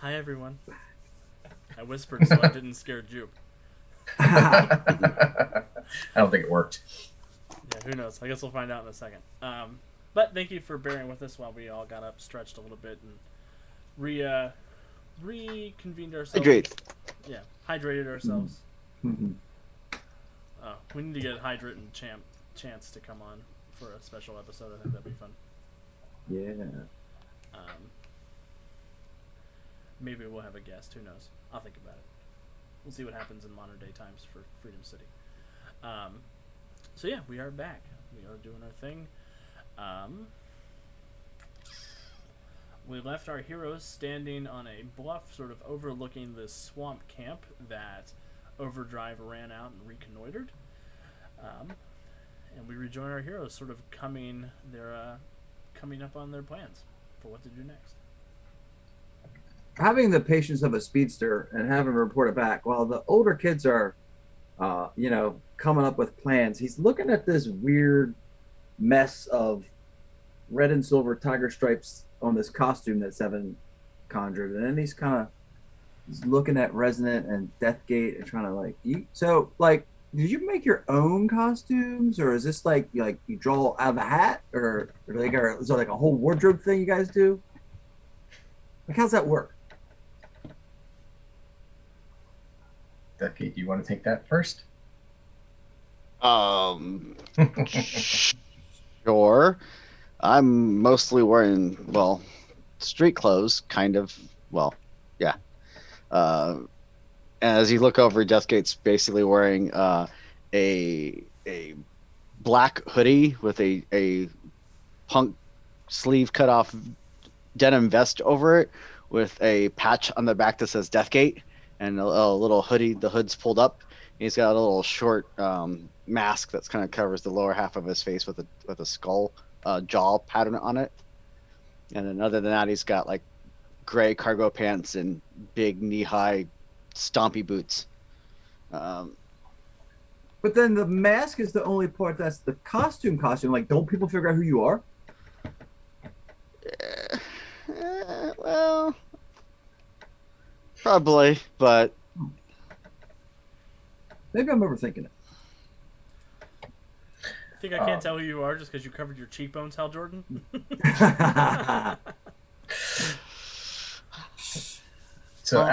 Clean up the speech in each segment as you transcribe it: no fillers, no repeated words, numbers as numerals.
Hi, everyone. I whispered so I didn't scare Jupe. I don't think it worked. Yeah, who knows? I guess we'll find out in a second. But thank you for bearing with us while we all got up, stretched a little bit, and re uh, reconvened ourselves. Hydrate. Yeah, hydrated ourselves. We need to get Hydrate and Chance to come on for a special episode. I think that'd be fun. Yeah. Um, Maybe we'll have a guest. Who knows? I'll think about it. We'll see what happens in modern day times for Freedom City. So yeah, we are back. We are doing our thing. We left our heroes standing on a bluff, sort of overlooking this swamp camp that Overdrive ran out and reconnoitered. And we rejoin our heroes, sort of coming up on their plans for what to do next. Having the patience of a speedster and having him report it back while the older kids are, coming up with plans. He's looking at this weird mess of red and silver tiger stripes on this costume that Seven conjured. And then he's looking at Resonant and Deathgate and trying to did you make your own costumes, or is this like you draw out of a hat, or is there like a whole wardrobe thing you guys do? Like, how's that work? Ducky, do you want to take that first? Sure. I'm mostly wearing, street clothes, kind of. Well, yeah. As you look over, Deathgate's basically wearing a black hoodie with a punk sleeve cut off denim vest over it, with a patch on the back that says Deathgate, and a little hoodie. The hood's pulled up. He's got a little short mask that's kind of covers the lower half of his face with a skull jaw pattern on it. And then other than that, he's got like gray cargo pants and big knee-high stompy boots. But then the mask is the only part that's the costume. Like, don't people figure out who you are? Well, probably, but Maybe I'm overthinking it. I think I can't tell who you are just because you covered your cheekbones, Hal Jordan. So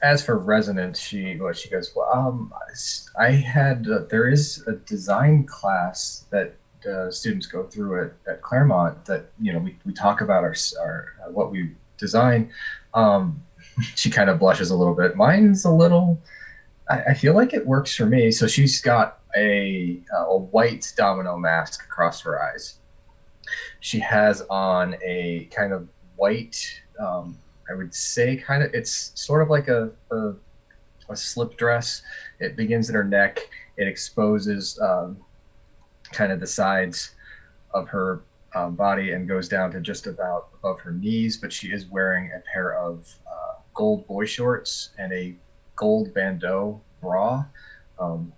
as for Resonant, she goes, well, there is a design class that students go through at Claremont that we talk about our what we design. She kind of blushes a little bit. Mine's a little. I feel like it works for me. So she's got a white domino mask across her eyes. She has on a kind of white. I would say it's sort of like a slip dress. It begins at her neck. It exposes kind of the sides of her body and goes down to just about above her knees. But she is wearing a pair of gold boy shorts and a gold bandeau bra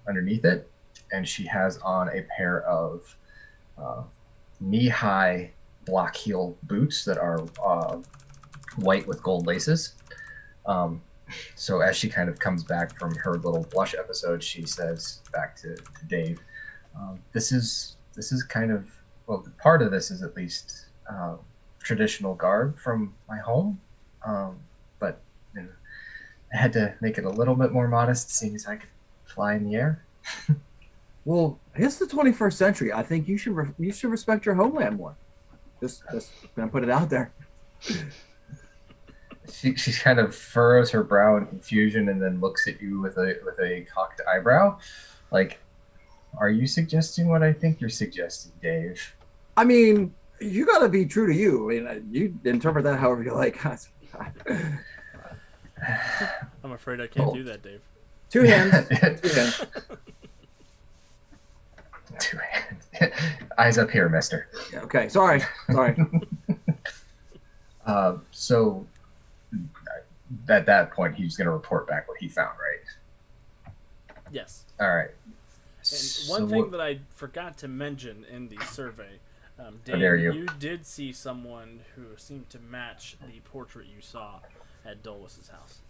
underneath it. And she has on a pair of knee-high block heel boots that are white with gold laces. So as she kind of comes back from her little blush episode, she says back to Dave, this is kind of, part of this is at least traditional garb from my home, but I had to make it a little bit more modest, seeing as I could fly in the air. Well, it's the 21st century. I think you should respect your homeland more. Just gonna put it out there. She kind of furrows her brow in confusion and then looks at you with a cocked eyebrow, like, "Are you suggesting what I think you're suggesting, Dave?" I mean, you gotta be true to you. I mean, you interpret that however you like. I'm afraid I can't do that, Dave. Two hands. Two hands. 2 hands. Eyes up here, mister. Yeah, okay, sorry. So at that point, he's going to report back what he found, right? Yes. All right. And one thing that I forgot to mention in the survey, Dave, dare you. You did see someone who seemed to match the portrait you saw. at Dolus's house.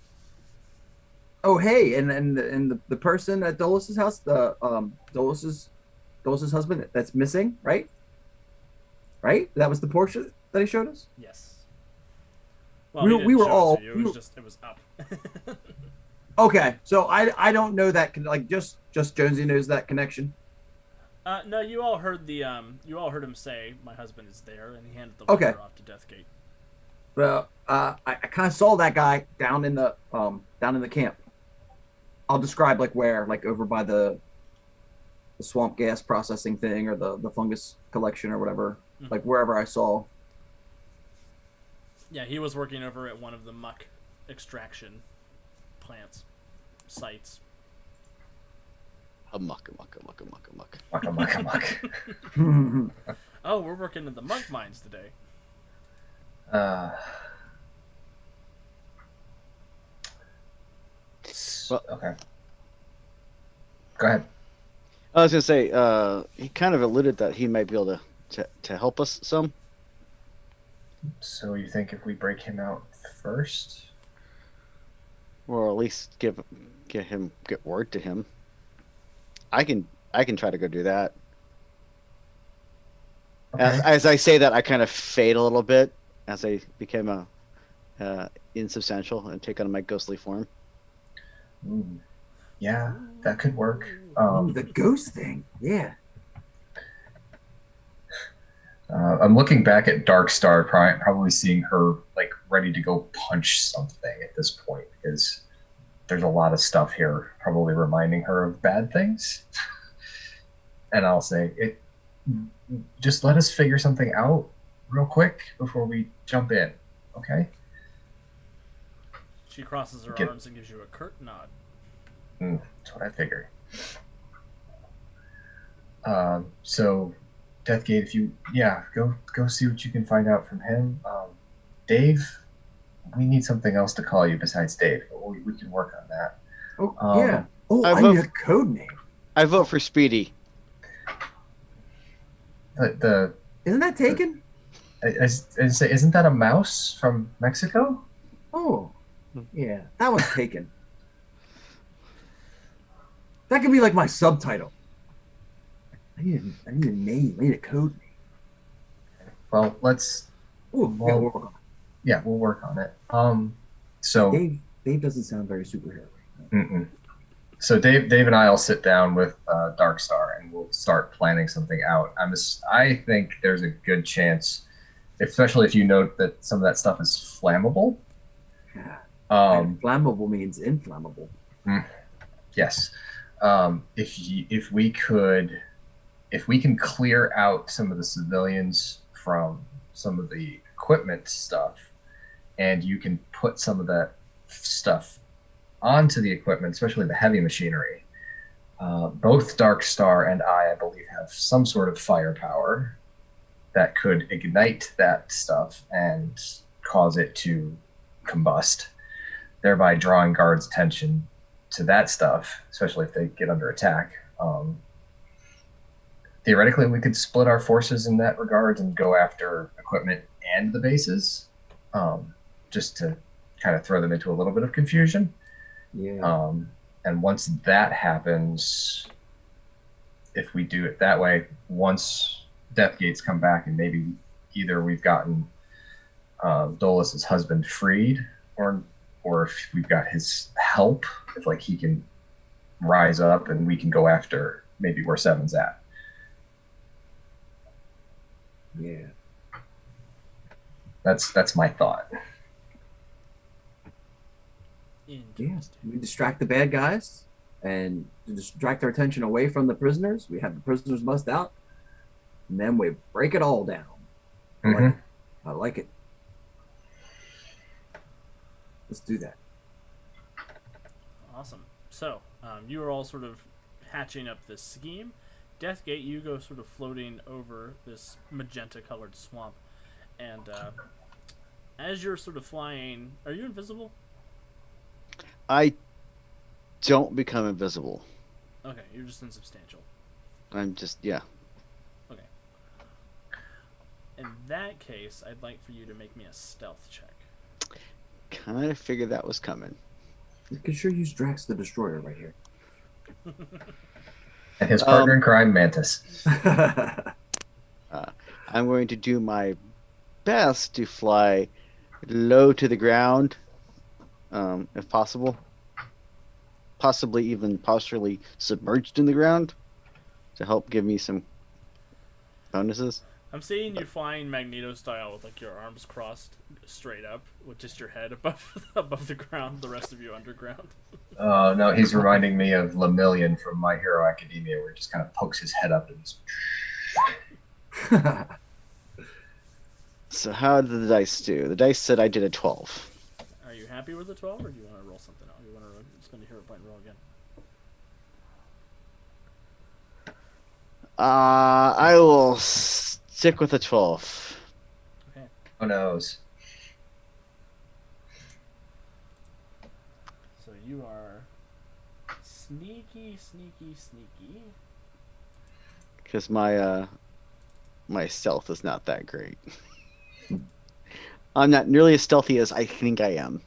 Oh, hey, and the person at Dolus's house, the Dolus's husband that's missing, right? Right? That was the portrait that he showed us. Yes. Well, he didn't We were show all it to you. It was up. okay. So I don't know that like just Jonesy knows that connection. No, you all heard him say, "My husband is there," and he handed the Okay. letter off to Deathgate. Well, I kind of saw that guy down in the camp. I'll describe like where, like over by the swamp gas processing thing or the fungus collection or whatever, like wherever I saw. Yeah, he was working over at one of the muck extraction plants sites. A muck, a muck, a muck, a muck, a muck. Muck, a muck, a muck. Oh, we're working in the muck mines today. Okay. Go ahead. I was gonna say, he kind of alluded that he might be able to help us some. So you think if we break him out first? Or at least get word to him. I can try to go do that. Okay. As I say that, I kind of fade a little bit as I became insubstantial and take on my ghostly form. Ooh. Yeah, that could work. The ghost thing, yeah. I'm looking back at Darkstar, probably seeing her like ready to go punch something at this point because there's a lot of stuff here, probably reminding her of bad things. And I'll say, just let us figure something out real quick before we jump in, okay? She crosses her arms and gives you a curt nod. That's what I figured. So, Deathgate, if you go see what you can find out from him. Dave, we need something else to call you besides Dave, but we can work on that. Oh yeah. Oh, I I need a code name. I vote for Speedy. Isn't that taken? Isn't that a mouse from Mexico? Oh, yeah, that was taken. That could be like my subtitle. I need a name. I need a code name. Well, let's. Ooh, Well, we'll work on it. Yeah, we'll work on it. So Dave doesn't sound very superhero. So Dave and I'll sit down with Darkstar and we'll start planning something out. I think there's a good chance, especially if you note that some of that stuff is flammable. Yeah. And flammable means inflammable. Yes. If we can clear out some of the civilians from some of the equipment stuff, and you can put some of that stuff onto the equipment, especially the heavy machinery. Both Darkstar and I believe, have some sort of firepower that could ignite that stuff and cause it to combust, thereby drawing guards' attention to that stuff, especially if they get under attack. Theoretically, we could split our forces in that regard and go after equipment and the bases, just to kind of throw them into a little bit of confusion. Yeah. And once that happens, if we do it that way, once Deathgate's come back and maybe either we've gotten Dolus's husband freed, or if we've got his help, if like he can rise up and we can go after maybe where Seven's at. Yeah. That's my thought. Yeah. We distract the bad guys and distract their attention away from the prisoners. We have the prisoners bust out, and then we break it all down. I like it. Let's do that. Awesome. So, you are all sort of hatching up this scheme. Deathgate, you go sort of floating over this magenta-colored swamp, and as you're sort of flying, are you invisible? I don't become invisible. Okay, you're just insubstantial. I'm just, yeah. Okay. In that case, I'd like for you to make me a stealth check. I figured that was coming. You can sure use Drax the Destroyer right here. And his partner in crime, Mantis. I'm going to do my best to fly low to the ground, if possible. Possibly even partially submerged in the ground to help give me some bonuses. I'm seeing you flying Magneto style with like your arms crossed straight up, with just your head above above the ground, the rest of you underground. Oh, no, he's reminding me of Lemillion from My Hero Academia, where he just kind of pokes his head up and just... So how did the dice do? The dice said I did a 12. Are you happy with the 12, or do you want to roll something else? You want to spend a hero point and roll again? I will stick with a 12. Okay. Who knows? So you are sneaky, sneaky, sneaky. Because my stealth is not that great. I'm not nearly as stealthy as I think I am.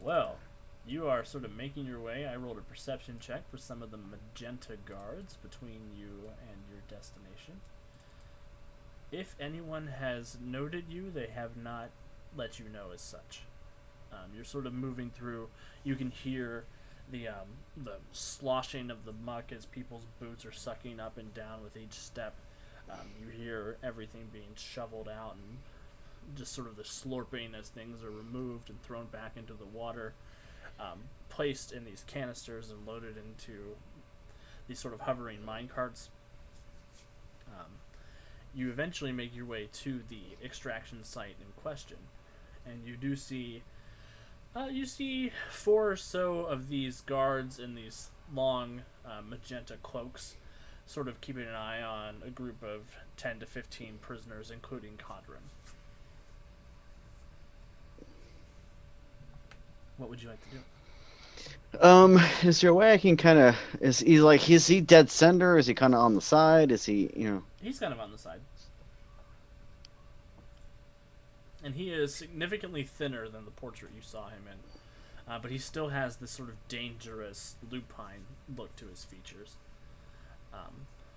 Well, you are sort of making your way. I rolled a perception check for some of the magenta guards between you and your destination. If anyone has noted you, they have not let you know as such. You're sort of moving through. You can hear the sloshing of the muck as people's boots are sucking up and down with each step. You hear everything being shoveled out and just sort of the slurping as things are removed and thrown back into the water, placed in these canisters and loaded into these sort of hovering mine carts. You eventually make your way to the extraction site in question, and you do see you see 4 or so of these guards in these long magenta cloaks, sort of keeping an eye on a group of 10 to 15 prisoners, including Codrin. What would you like to do? Is there a way I can kind of... Is he dead center? Is he kind of on the side? Is he, He's kind of on the side. And he is significantly thinner than the portrait you saw him in. But he still has this sort of dangerous lupine look to his features.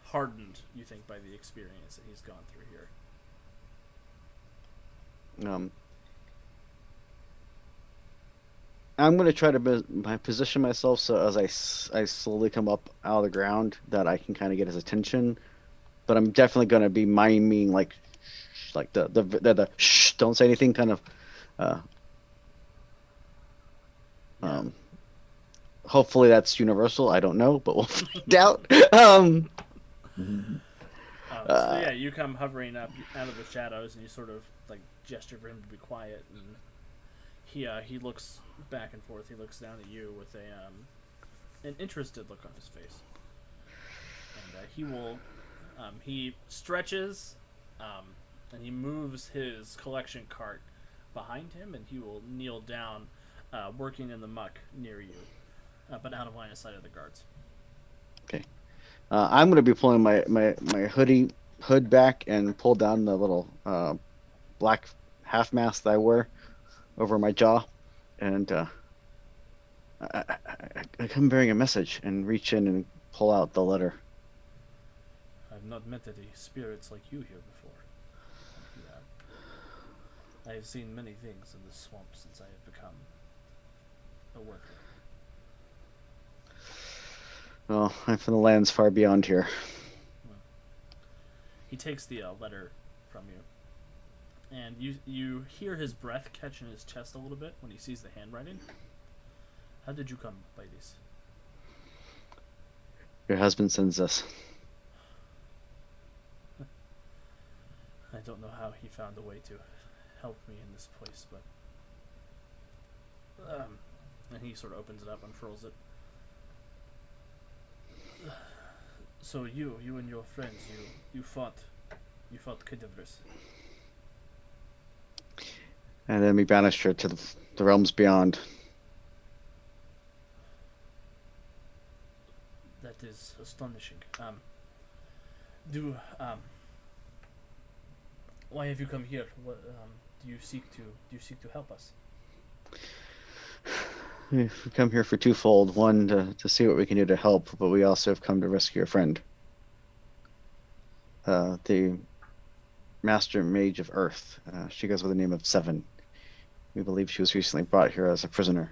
Hardened, you think, by the experience that he's gone through here. I'm going to try to position myself so as I slowly come up out of the ground that I can kind of get his attention. But I'm definitely going to be miming like the shh, don't say anything kind of. Hopefully that's universal. I don't know, but we'll find out. So yeah, you come hovering up out of the shadows, and you sort of like gesture for him to be quiet, and he looks back and forth. He looks down at you with an interested look on his face, and he stretches, and he moves his collection cart behind him, and he will kneel down, working in the muck near you, but out of line of sight of the guards. Okay. I'm going to be pulling my hood back and pull down the little black half mask that I wear over my jaw, and I come bearing a message and reach in and pull out the letter. I've not met any spirits like you here before. I have seen many things in this swamp since I have become a worker. Well, I'm from the lands far beyond here. He takes the letter from you, and you hear his breath catch in his chest a little bit when he sees the handwriting. How did you come by these? Your husband sends us. I don't know how he found a way to help me in this place, but and he sort of opens it up, unfurls it. So you and your friends, you fought Cadavers. And then we banished her to the realms beyond. That is astonishing. Why have you come here? What do you seek to help us? We've come here for twofold. One, to see what we can do to help, but we also have come to rescue a friend. The Master Mage of Earth. She goes by the name of Seven. We believe she was recently brought here as a prisoner.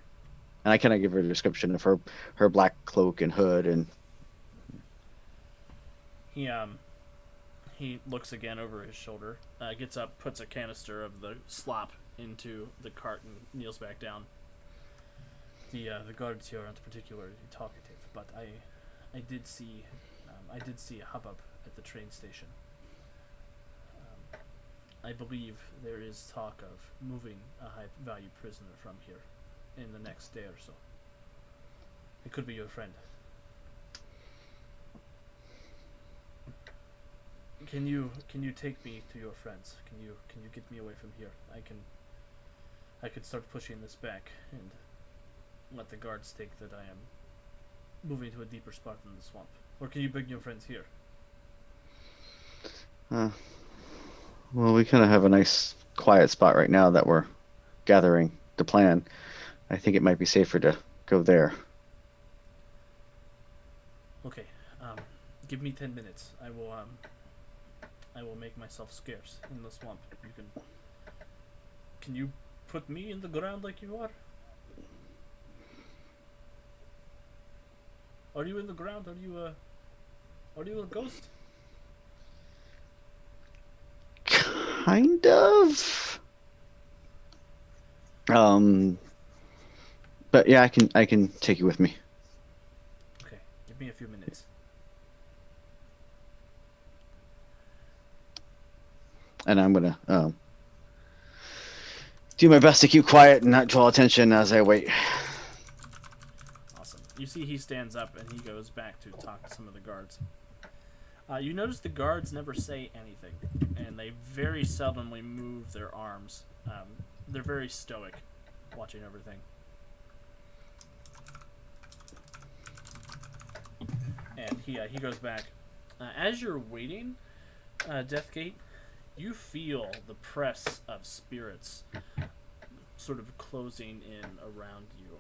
And I kind of give her a description of her black cloak and hood. And he looks again over his shoulder, gets up, puts a canister of the slop into the cart, and kneels back down. The guards here aren't particularly talkative, but I did see a hubbub at the train station. I believe there is talk of moving a high-value prisoner from here in the next day or so. It could be your friend. Can you take me to your friends? Can you get me away from here? I could start pushing this back and let the guards think that I am moving to a deeper spot in the swamp. Or can you bring your friends here? Well, we kind of have a nice quiet spot right now that we're gathering to plan. I think it might be safer to go there. Okay. Give me 10 minutes. I will make myself scarce in the swamp. Can you put me in the ground like you are? Are you in the ground? Are you a ghost? Kind of. But yeah, I can take you with me. Okay, give me a few minutes. And I'm gonna do my best to keep quiet and not draw attention as I wait. Awesome. You see he stands up and he goes back to talk to some of the guards. You notice the guards never say anything, and they very seldomly move their arms. They're very stoic, watching everything. And he goes back. As you're waiting, Deathgate, you feel the press of spirits sort of closing in around you.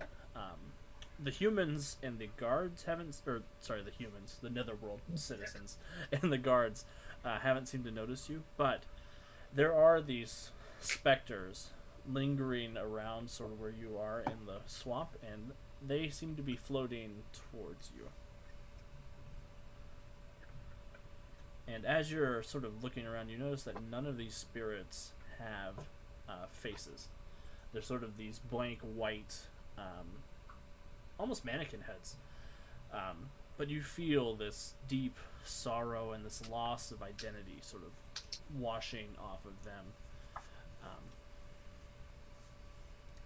The humans and the guards the humans, the Netherworld citizens and the guards haven't seemed to notice you, but there are these specters lingering around sort of where you are in the swamp, and they seem to be floating towards you. And as you're sort of looking around, you notice that none of these spirits have faces. They're sort of these blank white, almost mannequin heads. But you feel this deep sorrow and this loss of identity sort of washing off of them.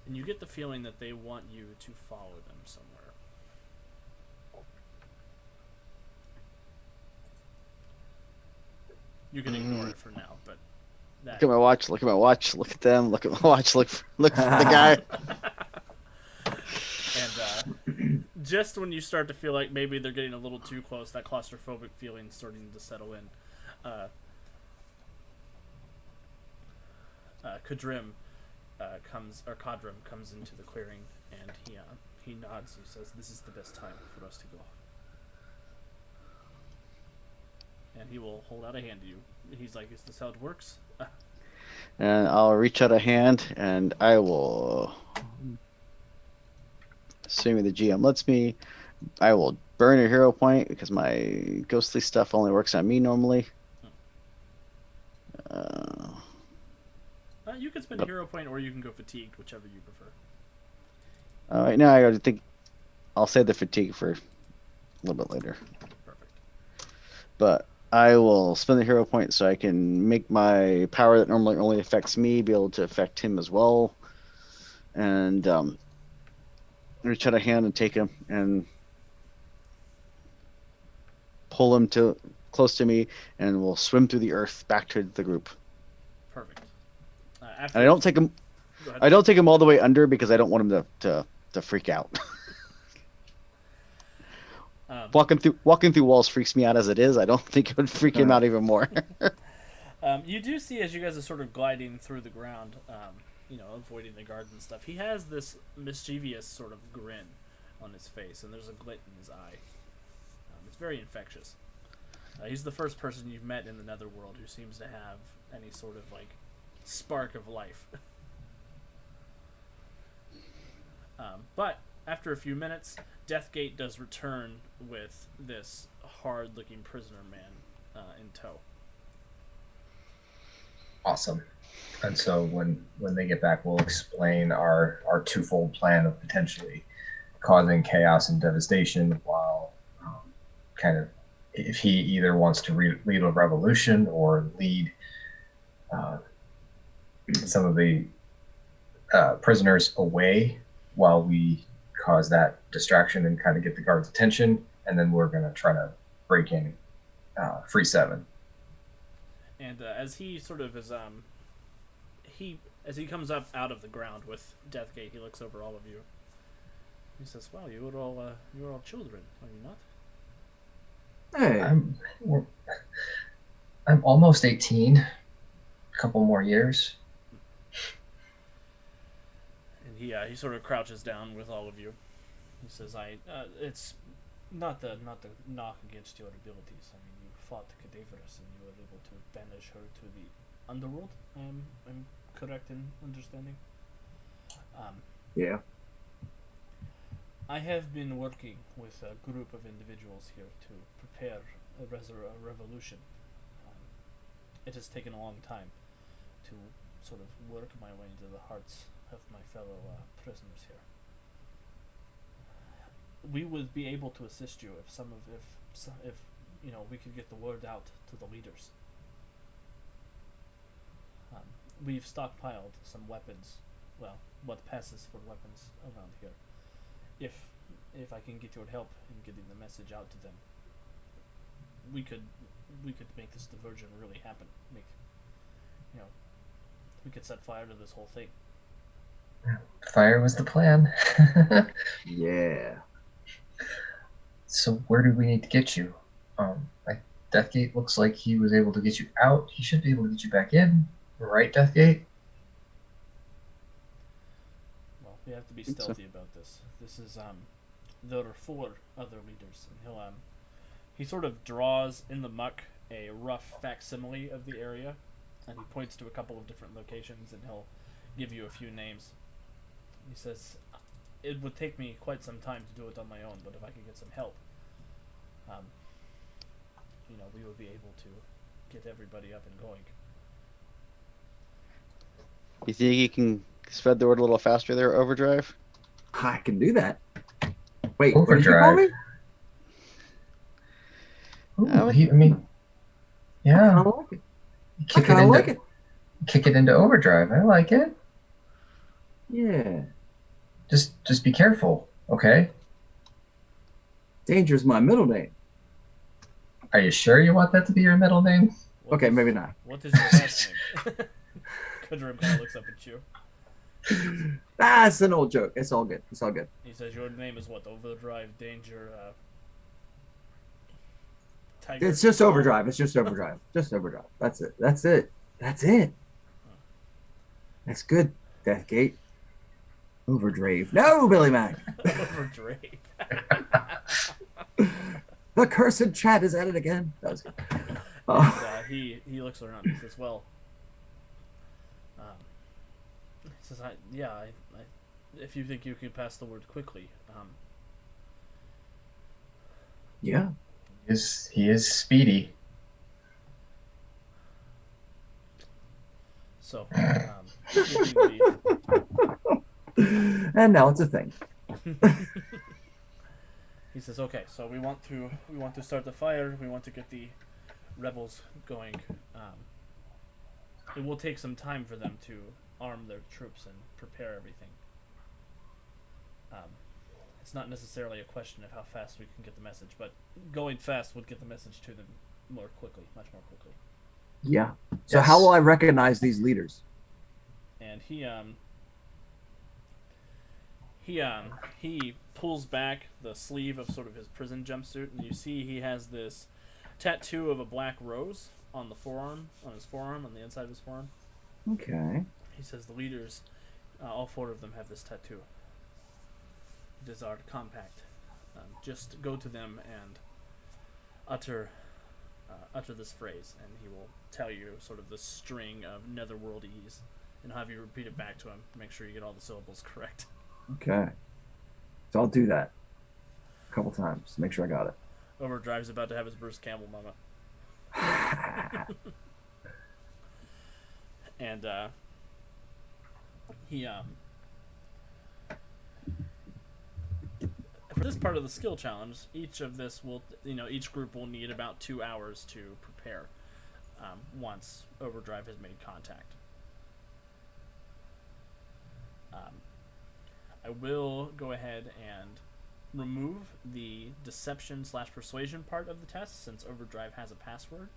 And you get the feeling that they want you to follow them somewhere. You can ignore it for now, but Look at my watch. Look at my watch. Look at them. Look at my watch. Look for the guy. And just when you start to feel like maybe they're getting a little too close, that claustrophobic feeling starting to settle in, Kadrim comes into the clearing, and he nods. He says, "This is the best time for us to go." And he will hold out a hand to you. He's like, "Is this how it works?" And I'll reach out a hand, and I will, assuming the GM lets me, I will burn a hero point because my ghostly stuff only works on me normally. You can spend a hero point, or you can go fatigued, whichever you prefer. Right now, I think I'll save the fatigue for a little bit later. Perfect. But I will spend the hero point so I can make my power that normally only affects me be able to affect him as well. And reach out a hand and take him and pull him close to me, and we'll swim through the earth back to the group. Perfect. And I don't take him. I don't take him all the way under because I don't want him to freak out. Walking through walls freaks me out as it is. I don't think it would freak him out even more. You do see as you guys are sort of gliding through the ground, avoiding the guards and stuff. He has this mischievous sort of grin on his face, and there's a glint in his eye. It's very infectious. He's the first person you've met in the Netherworld who seems to have any sort of like spark of life. But after a few minutes, Deathgate does return with this hard-looking prisoner man in tow. Awesome. And so when they get back, we'll explain our twofold plan of potentially causing chaos and devastation while kind of if he either wants to lead a revolution or lead some of the prisoners away while we cause that distraction and kind of get the guards' attention, and then we're going to try to break in Free 7. And as he sort of is, as he comes up out of the ground with Deathgate, he looks over all of you. He says, "Wow, you are all children, are you not?" Hey, I'm almost 18. A couple more years. And he sort of crouches down with all of you. He says, it's not the knock against your abilities. I mean, you fought Cadaverous and you were able to banish her to the underworld. I'm correct in understanding. yeah. I have been working with a group of individuals here to prepare a revolution. It has taken a long time to sort of work my way into the hearts of my fellow prisoners here. We would be able to assist you if we could get the word out to the leaders. We've stockpiled some weapons. Well, what passes for weapons around here. If I can get your help in getting the message out to them, we could make this diversion really happen. We could set fire to this whole thing. Fire was the plan. Yeah. So where do we need to get you? Deathgate looks like he was able to get you out. He should be able to get you back in. Right, Deathgate? Well, we have to be stealthy about this. This is there are 4 other leaders, and he sort of draws in the muck a rough facsimile of the area, and he points to a couple of different locations, and he'll give you a few names. He says, "It would take me quite some time to do it on my own, but if I could get some help, we would be able to get everybody up and going." You think you can spread the word a little faster there, Overdrive? I can do that. Wait, what did you call me? Ooh, I yeah. kind of like it. I kind of like it. Kick it into overdrive. I like it. Yeah. Just be careful, okay? Danger's my middle name. Are you sure you want that to be your middle name? Okay, maybe not. What is your last name? Kudrum kind of looks up at you. That's an old joke. It's all good. It's all good. He says, "Your name is what? Overdrive, Danger, Tiger." It's just overdrive. It's just overdrive. Just overdrive. That's it. That's it. That's it. That's good. Deathgate. Overdrive. No, Billy Mac. Overdrive. The cursed chat is at it again. That was good. And, he looks around. He says, "Well, he says, if you think you can pass the word quickly, Yeah. He is speedy. So, And now it's a thing. he says, "Okay, so we want to start the fire. We want to get the rebels going. It will take some time for them to arm their troops and prepare everything. It's not necessarily a question of how fast we can get the message, but going fast would get the message to them more quickly, much more quickly." Yeah. So Yes. how will I recognize these leaders? And he pulls back the sleeve of sort of his prison jumpsuit, and you see he has this tattoo of a black rose on the forearm, on his forearm, on the inside of his forearm. Okay. He says the leaders, all 4 of them have this tattoo. It is our compact. Just go to them and utter this phrase, and he will tell you sort of the string of netherworldese, and have you repeat it back to him. Make sure you get all the syllables correct. Okay. So I'll do that a couple times to make sure I got it. Overdrive's about to have his Bruce Campbell moment. And he for this part of the skill challenge, each group will need about 2 hours to prepare once Overdrive has made contact. I will go ahead and remove the deception/persuasion part of the test since Overdrive has a password.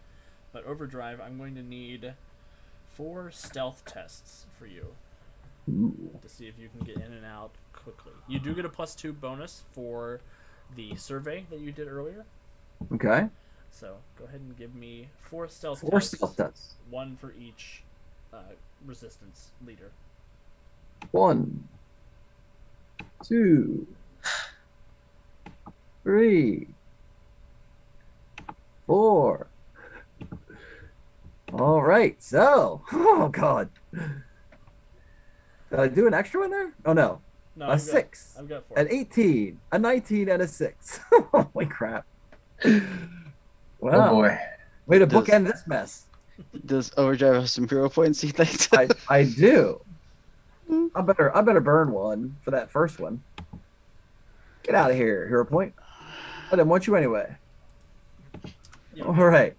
But Overdrive, I'm going to need 4 stealth tests for you. Ooh. To see if you can get in and out quickly. You do get a +2 bonus for the survey that you did earlier. Okay. So go ahead and give me 4 stealth 4 tests. stealth tests. 1 for each resistance leader. 1, 2, 3, 4. All right. So, oh god. Did I do an extra one there? Oh no. No, A 6. I've got 4. An 18, a 19, and a 6. Holy crap. Oh Wow. boy. Way to Does- bookend this mess. Does Overdrive have some hero points, you think? I do. I better burn one for that first one. Get out of here, hero point. I didn't want you anyway. Yeah. All right.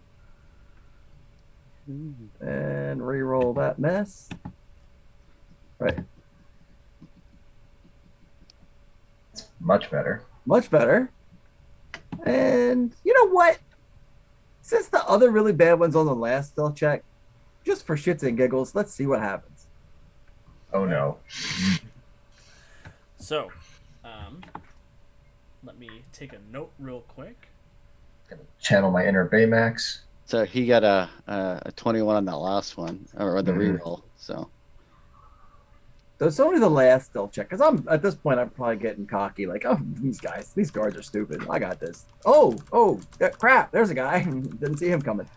And re-roll that mess. Right. Much better. Much better. And you know what? Since the other really bad one's on the last stealth check, just for shits and giggles, let's see what happens. Oh no. So, let me take a note real quick. Gonna channel my inner Baymax. So he got a 21 on that last one, or the Mhm. reroll. So So it's only the last stealth check, because I'm at this point I'm probably getting cocky, like, oh, these guards are stupid. I got this. Oh, crap! There's a guy. Didn't see him coming.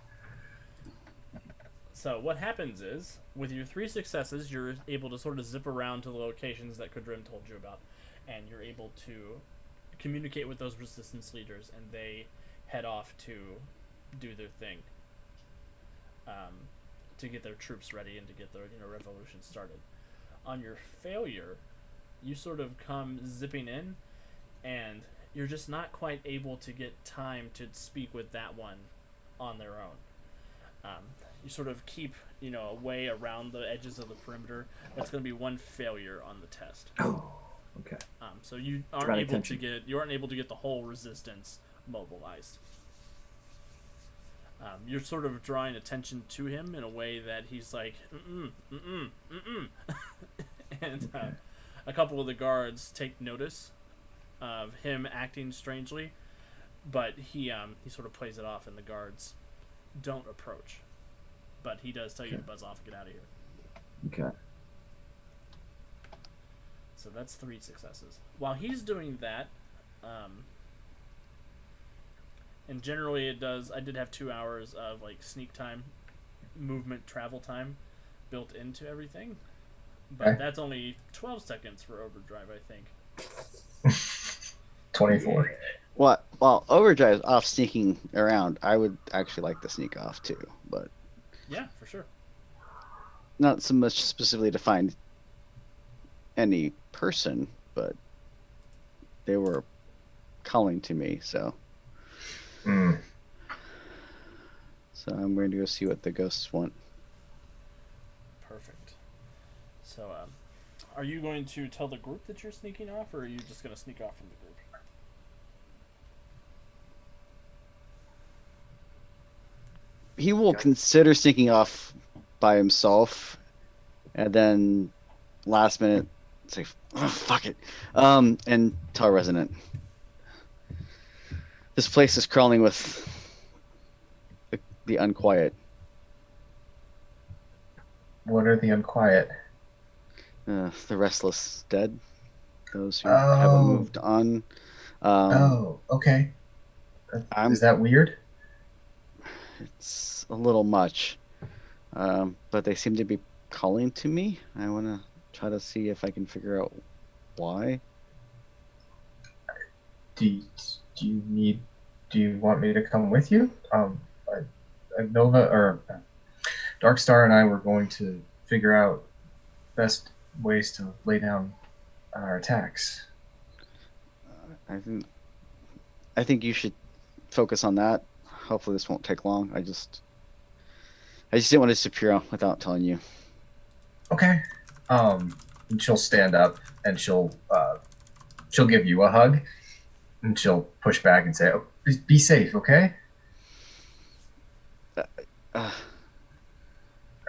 So what happens is, with your 3 successes, you're able to sort of zip around to the locations that Kudrim told you about, and you're able to communicate with those resistance leaders, and they head off to do their thing, to get their troops ready and to get their revolution started. On your failure, you sort of come zipping in, and you're just not quite able to get time to speak with that one on their own. You sort of keep, away around the edges of the perimeter. That's going to be 1 failure on the test. Oh, okay. So you aren't Drawn able attention. to get the whole resistance mobilized. You're sort of drawing attention to him in a way that he's like, and a couple of the guards take notice of him acting strangely, but he sort of plays it off, and the guards don't approach. But he does tell you to buzz off and get out of here. Okay. So that's 3 successes. While he's doing that, and generally I did have 2 hours of like sneak time, movement, travel time built into everything. But Okay. that's only 12 seconds for Overdrive, I think. 24. what? While Overdrive's off sneaking around, I would actually like to sneak off too, but Yeah, for sure. not so much specifically to find any person, but they were calling to me, so Mm. I'm going to go see what the ghosts want. Perfect. So, are you going to tell the group that you're sneaking off, or are you just going to sneak off from the group? He will consider sneaking off by himself, and then last minute say, oh, "Fuck it," and tell Resident. This place is crawling with the unquiet. What are the unquiet? The restless dead, those who haven't Oh, moved on. Um, okay. Is I'm. that weird? It's a little much, but they seem to be calling to me. I want to try to see if I can figure out why. Do you, do you need? Do you want me to come with you? Nova or Darkstar and I were going to figure out best ways to lay down our attacks. I think you should focus on that. Hopefully, this won't take long. I just didn't want to disappear without telling you. Okay. And she'll stand up and she'll give you a hug and she'll push back and say, "Oh, be safe, okay?" Uh,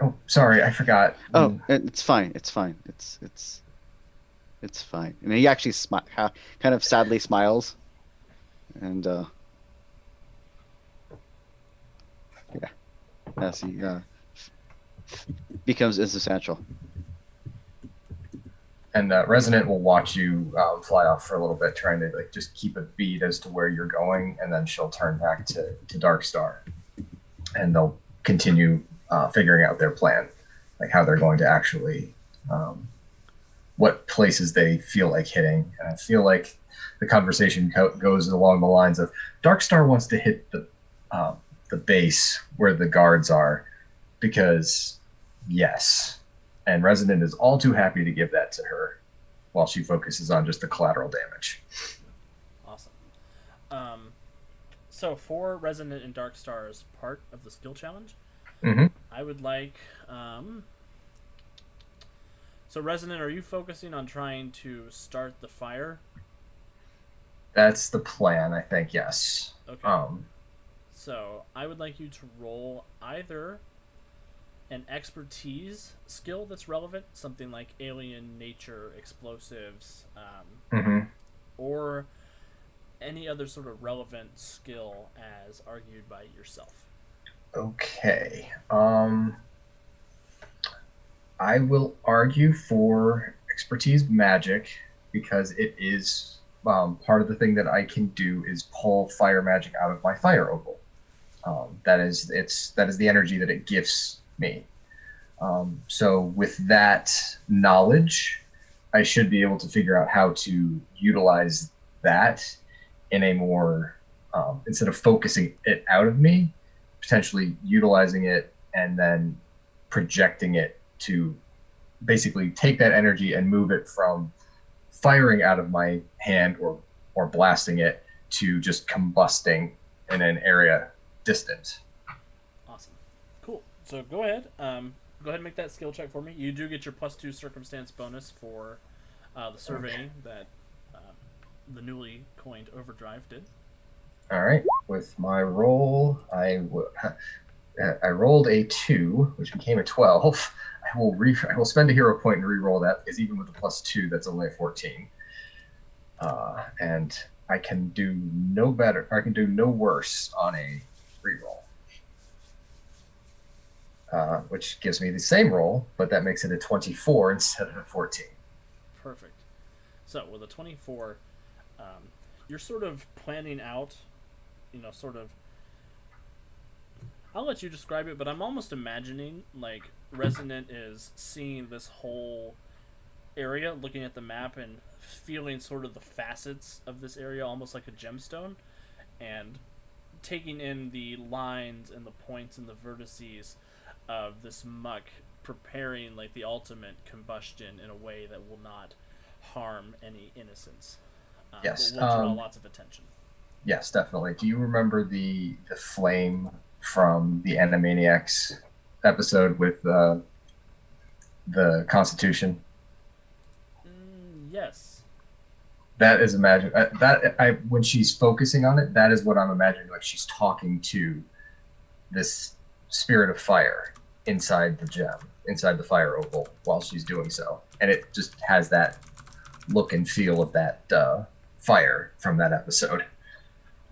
Oh, sorry, I forgot. oh, it's fine. It's fine. It's fine. And he actually kind of sadly smiles, and yeah, as he becomes insubstantial. And Resonant will watch you fly off for a little bit, trying to like just keep a beat as to where you're going, and then she'll turn back to Darkstar, and they'll continue figuring out their plan, like how they're going to actually, what places they feel like hitting. And I feel like the conversation goes along the lines of Darkstar wants to hit the base where the guards are, because yes, and Resonant is all too happy to give that to her while she focuses on just the collateral damage. Awesome. So for Resonant and Darkstar as part of the skill challenge, Mm-hmm. I would like. So Resonant, are you focusing on trying to start the fire? That's the plan, I think. Yes. Okay. So I would like you to roll either an expertise skill that's relevant, something like alien, nature, explosives, Mm-hmm. or any other sort of relevant skill as argued by yourself. Okay. I will argue for expertise magic because it is part of the thing that I can do is pull fire magic out of my fire opal. That is the energy that it gifts me. So with that knowledge, I should be able to figure out how to utilize that in a more instead of focusing it out of me, potentially utilizing it and then projecting it to basically take that energy and move it from firing out of my hand or blasting it to just combusting in an area distant. Awesome. Cool. So go ahead. Go ahead and make that skill check for me. You do get your +2 circumstance bonus for the surveying that the newly coined Overdrive did. All right. With my roll, I rolled a 2, which became a 12. I will spend a hero point and re-roll that, because even with the +2, that's only a 14. And I can do no better. I can do no worse on a re-roll. Which gives me the same roll, but that makes it a 24 instead of a 14. Perfect. So with a 24, you're sort of planning out, sort of. I'll let you describe it, but I'm almost imagining like Resonant is seeing this whole area, looking at the map and feeling sort of the facets of this area, almost like a gemstone, and taking in the lines and the points and the vertices of this muck, preparing like the ultimate combustion in a way that will not harm any innocents. Yes. But will draw lots of attention. Yes, definitely. Do you remember the flame from the Animaniacs episode with the Constitution? Yes. That is when she's focusing on it, that is what I'm imagining. Like she's talking to this spirit of fire inside the gem, inside the fire opal, while she's doing so, and it just has that look and feel of that fire from that episode.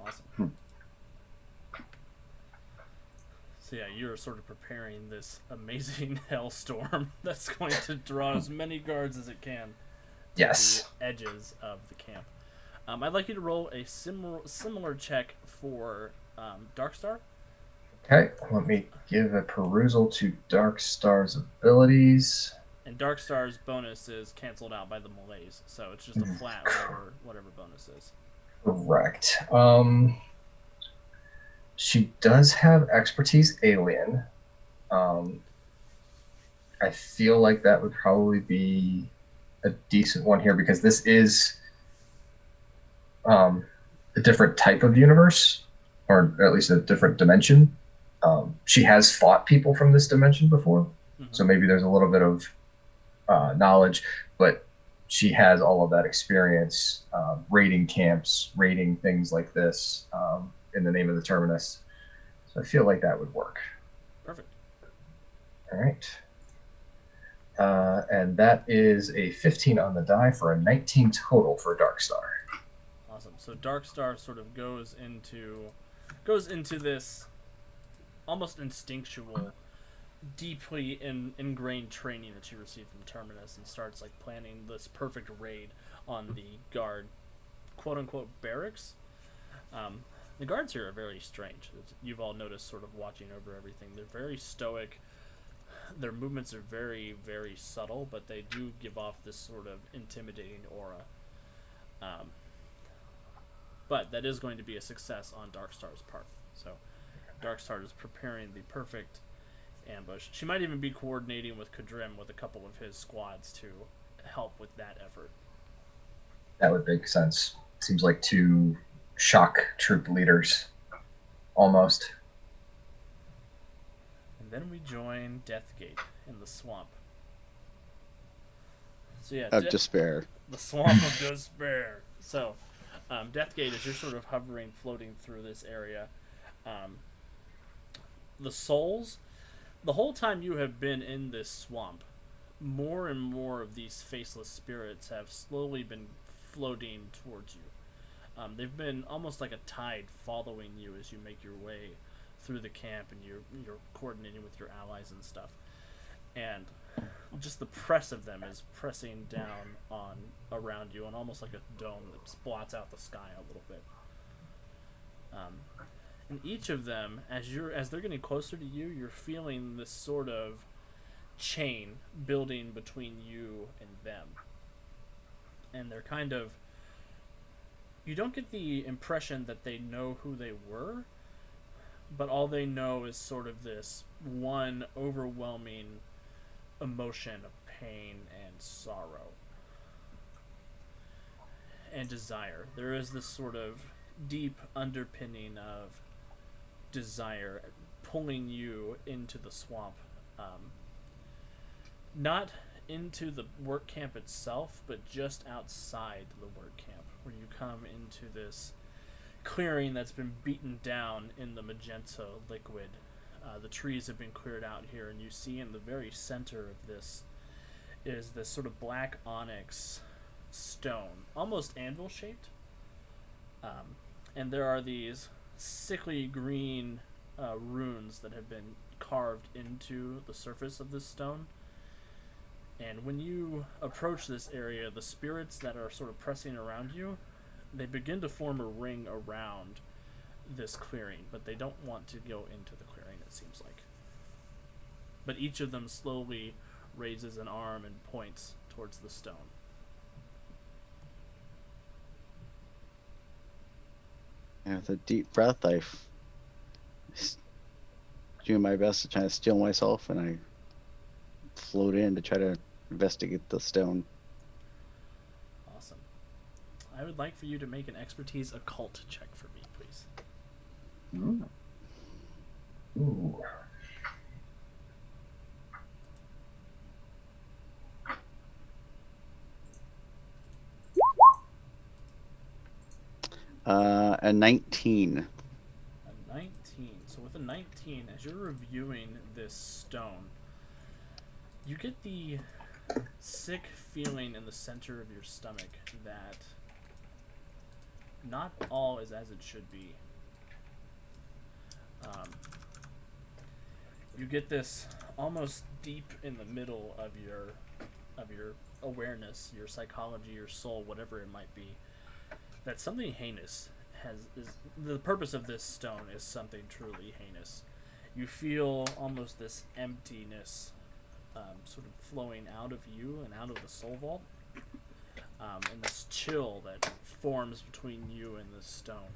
Awesome. So yeah, you're sort of preparing this amazing hellstorm that's going to draw as many guards as it can to Yes. the edges of the camp. I'd like you to roll a similar check for Darkstar. Okay, let me give a perusal to Darkstar's abilities. And Darkstar's bonus is canceled out by the malaise, so it's just a flat whatever bonus is. Correct. She does have expertise alien. I feel like that would probably be a decent one here because this is a different type of universe, or at least a different dimension. She has fought people from this dimension before, so maybe there's a little bit of knowledge, but she has all of that experience raiding camps, raiding things like this in the name of the Terminus. So I feel like that would work. Perfect. All right. And that is a 15 on the die for a 19 total for Darkstar. Awesome. So Darkstar sort of goes into this almost instinctual, deeply ingrained training that she received from Terminus, and starts like planning this perfect raid on the guard, quote unquote, barracks. The guards here are very strange. You've all noticed, sort of watching over everything. They're very stoic. Their movements are very, very subtle, but they do give off this sort of intimidating aura. But that is going to be a success on Darkstar's part. So Darkstar is preparing the perfect ambush. She might even be coordinating with Kadrim with a couple of his squads to help with that effort. That would make sense. Seems like two shock troop leaders, almost. And then we join Deathgate in the swamp. So yeah, Of despair. The swamp of despair. So, Deathgate, as you're sort of hovering, floating through this area, the souls, the whole time you have been in this swamp, more and more of these faceless spirits have slowly been floating towards you. They've been almost like a tide following you as you make your way through the camp, and you're coordinating with your allies and stuff. And just the press of them is pressing down on around you, and almost like a dome that blots out the sky a little bit. And each of them, as they're getting closer to you, you're feeling this sort of chain building between you and them. And they're kind of, you don't get the impression that they know who they were, but all they know is sort of this one overwhelming emotion of pain and sorrow and desire. There is this sort of deep underpinning of desire pulling you into the swamp. Not into the work camp itself, but just outside the work camp, where you come into this clearing that's been beaten down in the magenta liquid. The trees have been cleared out here, and you see in the very center of this is this sort of black onyx stone, almost anvil shaped. And there are these sickly green runes that have been carved into the surface of this stone. And when you approach this area, the spirits that are sort of pressing around you, they begin to form a ring around this clearing, but they don't want to go into the clearing, it seems like. But each of them slowly raises an arm and points towards the stone. And with a deep breath, do my best to try to still myself, and I float in to try to investigate the stone. Awesome. I would like for you to make an expertise occult check for me, please. Ooh. A 19. A 19. So with a 19, as you're reviewing this stone, you get the sick feeling in the center of your stomach that not all is as it should be. You get this almost deep in the middle of your awareness, your psychology, your soul, whatever it might be, that something heinous is the purpose of this stone is something truly heinous. You feel almost this emptiness sort of flowing out of you and out of the soul vault, and this chill that forms between you and this stone.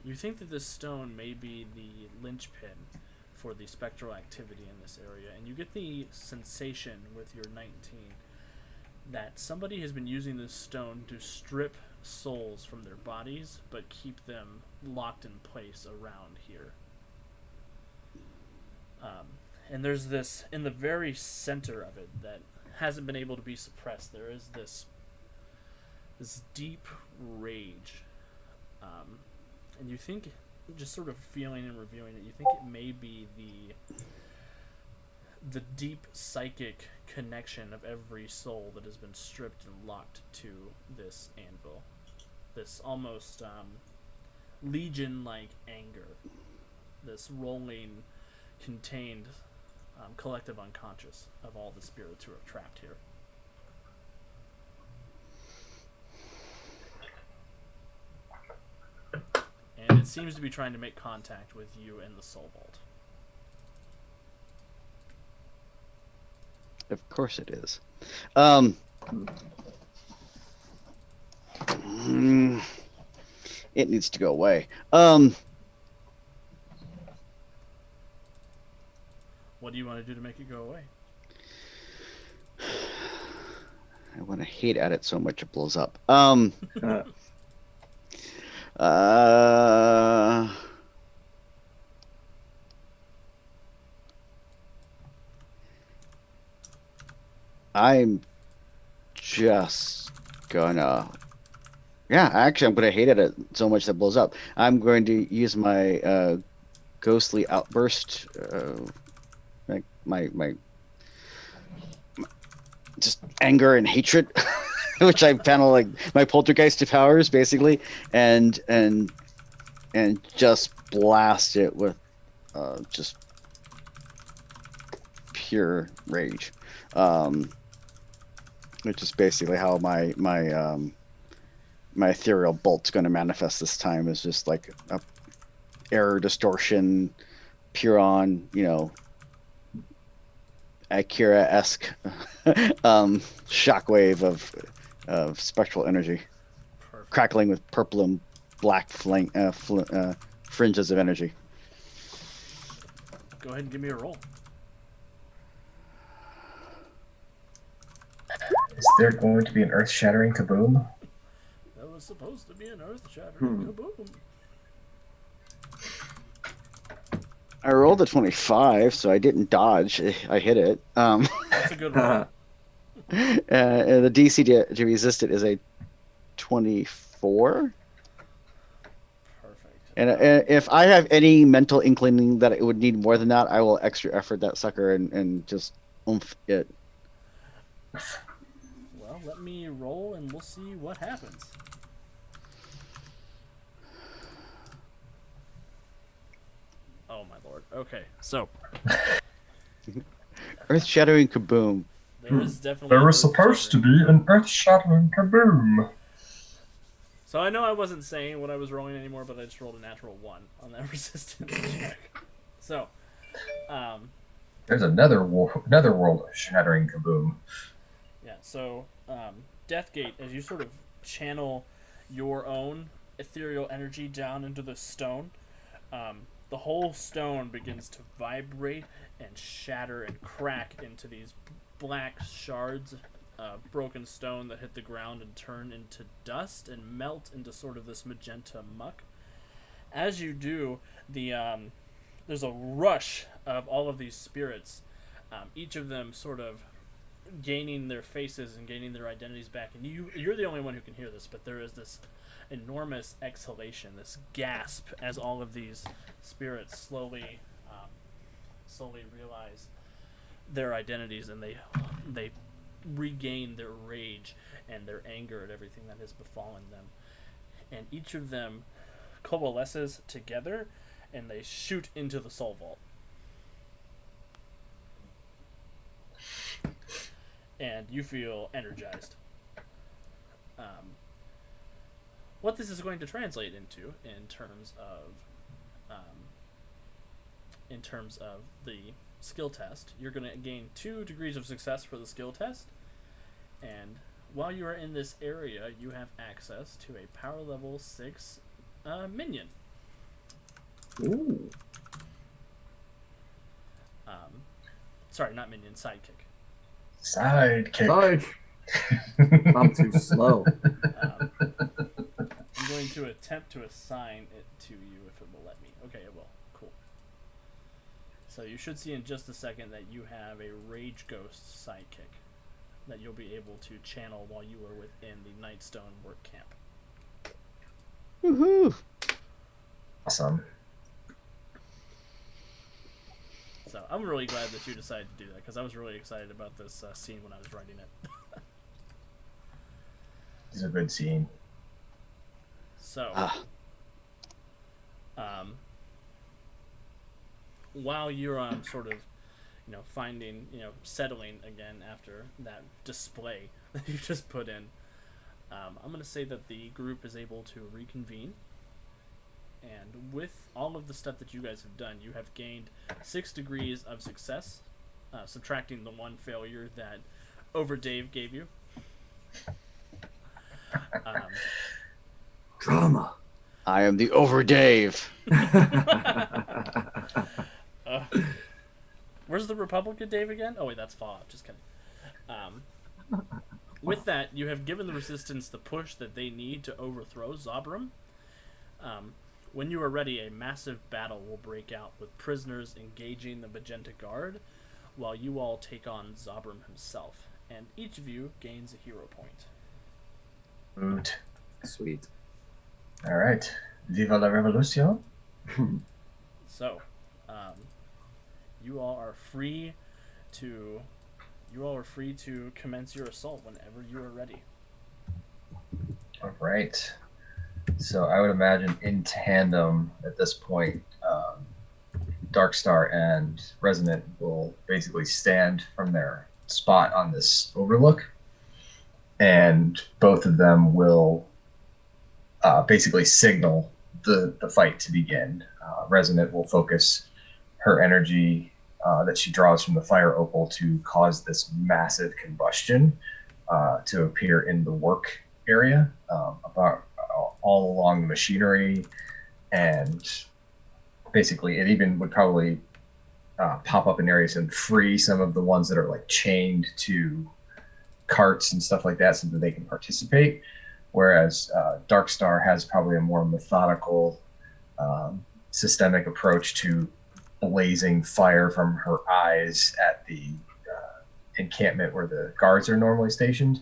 You think that this stone may be the linchpin for the spectral activity in this area, and you get the sensation with your 19 that somebody has been using this stone to strip souls from their bodies, but keep them locked in place around here. And there's this, in the very center of it, that hasn't been able to be suppressed, there is this deep rage. And you think, just sort of feeling and reviewing it, you think it may be the deep psychic connection of every soul that has been stripped and locked to this anvil. This almost legion-like anger. This rolling, contained, collective unconscious of all the spirits who are trapped here. And it seems to be trying to make contact with you in the soul vault. Of course it is. It needs to go away. What do you want to do to make it go away? I want to hate at it so much it blows up. I'm just gonna... Yeah, actually, I'm gonna hate at it so much that it blows up. I'm going to use my ghostly outburst, my just anger and hatred, which I panel like my poltergeist powers basically, and just blast it with just pure rage, which is basically how my ethereal bolt's going to manifest this time, is just like a error distortion, pure on, Akira-esque shockwave of spectral energy. Perfect. Crackling with purple and black fringes of energy. Go ahead and give me a roll. Is there going to be an earth-shattering kaboom? That was supposed to be an earth-shattering kaboom. I rolled a 25, so I didn't dodge. I hit it. That's a good roll. The DC to resist it is a 24. Perfect. And if I have any mental inkling that it would need more than that, I will extra effort that sucker and just oomph it. Well, let me roll and we'll see what happens. Oh my lord. Okay, so Earth-shattering kaboom. there is definitely There an was supposed to be an earth-shattering kaboom. So I know I wasn't saying what I was rolling anymore, but I just rolled a natural 1 on that resistance check. So, There's another world shattering kaboom. yeah, so Deathgate, as you sort of channel your own ethereal energy down into the stone, the whole stone begins to vibrate and shatter and crack into these black shards of broken stone that hit the ground and turn into dust and melt into sort of this magenta muck. As you do, there's a rush of all of these spirits, each of them sort of gaining their faces and gaining their identities back. And you're the only one who can hear this, but there is this enormous exhalation, this gasp, as all of these spirits slowly realize their identities, and they regain their rage and their anger at everything that has befallen them. And each of them coalesces together and they shoot into the soul vault. And you feel energized. What this is going to translate into, in terms of the skill test, you're going to gain 2 degrees of success for the skill test, and while you are in this area, you have access to a power level 6 minion. Ooh. Sorry, not minion, sidekick. Sidekick. I'm too slow. I'm going to attempt to assign it to you if it will let me. Okay, it will. Cool. So you should see in just a second that you have a Rage Ghost sidekick that you'll be able to channel while you are within the Nightstone Work Camp. Woohoo! Awesome. So I'm really glad that you decided to do that, because I was really excited about this scene when I was writing it. It's a good scene. So, while you're sort of, finding, settling again after that display that you just put in, I'm going to say that the group is able to reconvene. And with all of the stuff that you guys have done, you have gained 6 degrees of success, subtracting the 1 failure that Over Dave gave you. Drama. I am the Over Dave. Where's the Republican Dave again? Oh wait, that's Fallout. Just kidding. With that, you have given the Resistance the push that they need to overthrow Zaubrum. When you are ready, a massive battle will break out with prisoners engaging the Magenta Guard, while you all take on Zaubrum himself, and each of you gains a hero point. Moot. Sweet. All right. Viva la revolution. So, you all are free to commence your assault whenever you are ready. All right. So I would imagine in tandem at this point, Darkstar and Resonant will basically stand from their spot on this overlook, and both of them will basically signal the fight to begin. Resonant will focus her energy that she draws from the fire opal to cause this massive combustion to appear in the work area, about all along the machinery, and basically it even would probably pop up in areas and free some of the ones that are like chained to carts and stuff like that so that they can participate. Whereas Darkstar has probably a more methodical, systemic approach to blazing fire from her eyes at the encampment where the guards are normally stationed,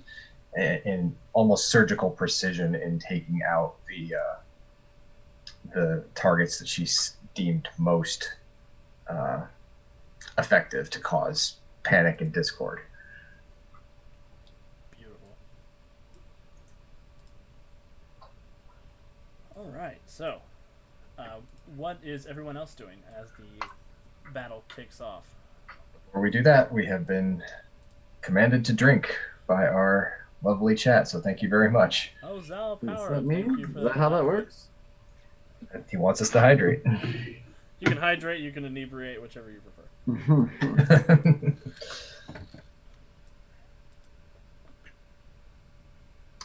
and almost surgical precision in taking out the targets that she's deemed most effective to cause panic and discord. Beautiful. All right, so what is everyone else doing as the battle kicks off? Before we do that, we have been commanded to drink by our lovely chat, so thank you very much. Oh, Zal Does Power, that thank mean? you for Is that how that works? He wants us to hydrate. You can hydrate, you can inebriate, whichever you prefer.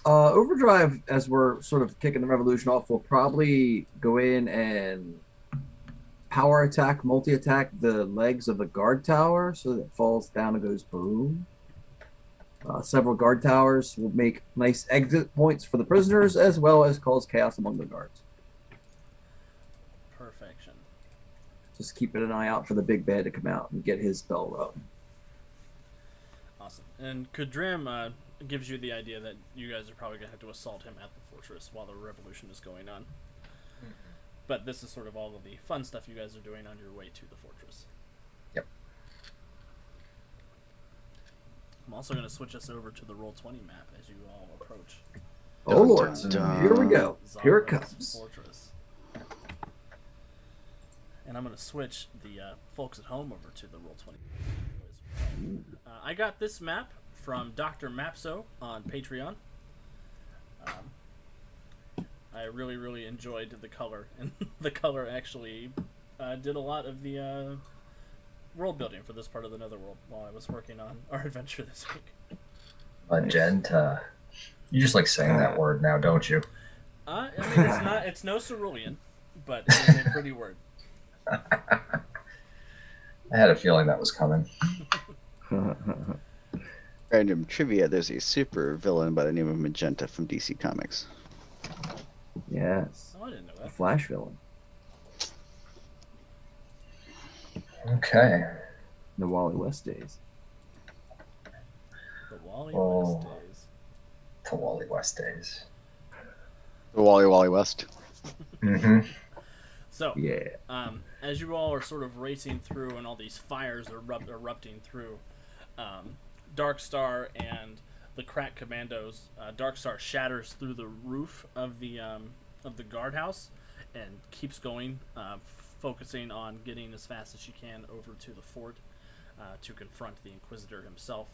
Overdrive, as we're sort of kicking the revolution off, will probably go in and power attack, multi-attack the legs of the guard tower so that it falls down and goes boom. Several guard towers will make nice exit points for the prisoners, as well as cause chaos among the guards. Perfection. Just keeping an eye out for the big bad to come out and get his bell rung. Awesome. And Kudrim gives you the idea that you guys are probably going to have to assault him at the fortress while the revolution is going on. Mm-hmm. But this is sort of all of the fun stuff you guys are doing on your way to the fortress. Yep. I'm also going to switch us over to the Roll20 map as you all approach. Oh, Lord. Dun, dun. Here we go. Here it Zaubrim's comes. Fortress. and I'm going to switch the folks at home over to the Roll20. I got this map from Dr. Mapso on Patreon. I really, really enjoyed the color, and the color actually did a lot of the world building for this part of the Netherworld while I was working on our adventure this week. Magenta. You just like saying that word now, don't you? I mean, it's no cerulean, but it is a pretty word. I had a feeling that was coming. Random trivia: there's a super villain by the name of Magenta from DC Comics. Yes. Oh, I didn't know A that. Flash villain. Okay. The Wally West days. The Wally Oh. West days. The Wally West days. The Wally West. Mm-hmm. So, Yeah. as you all are sort of racing through and all these fires are erupting through Darkstar and the crack commandos, Darkstar shatters through the roof of the guardhouse and keeps going, focusing on getting as fast as she can over to the fort to confront the Inquisitor himself.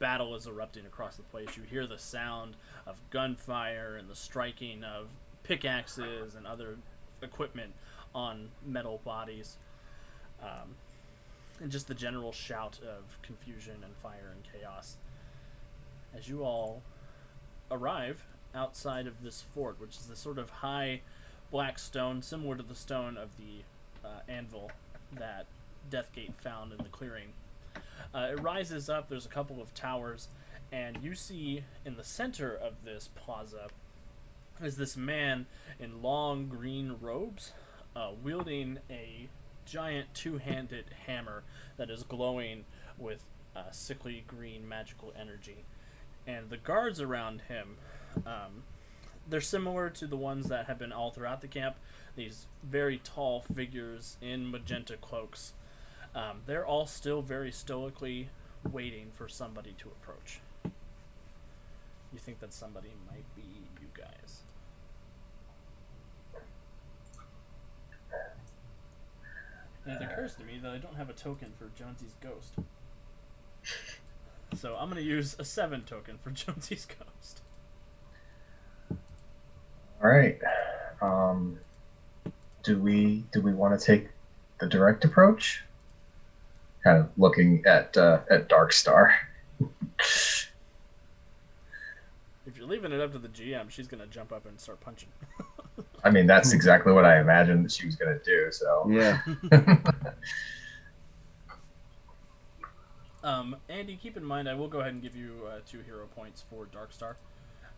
Battle is erupting across the place. You hear the sound of gunfire and the striking of pickaxes and other equipment on metal bodies, and just the general shout of confusion and fire and chaos as you all arrive outside of this fort, which is this sort of high black stone similar to the stone of the anvil that Deathgate found in the clearing. It rises up, there's a couple of towers, and you see in the center of this plaza is this man in long green robes, wielding a giant two-handed hammer that is glowing with sickly green magical energy. And the guards around him, they're similar to the ones that have been all throughout the camp. These very tall figures in magenta cloaks. They're all still very stoically waiting for somebody to approach. You think that somebody might be you guys. And it occurs to me that I don't have a token for Jonesy's ghost. So I'm going to use a 7 token for Jonesy's ghost. All right. Do we want to take the direct approach? Kind of looking at Darkstar. If you're leaving it up to the GM, she's going to jump up and start punching. I mean, that's exactly what I imagined that she was going to do. So Yeah. Andy, keep in mind, I will go ahead and give you 2 hero points for Darkstar.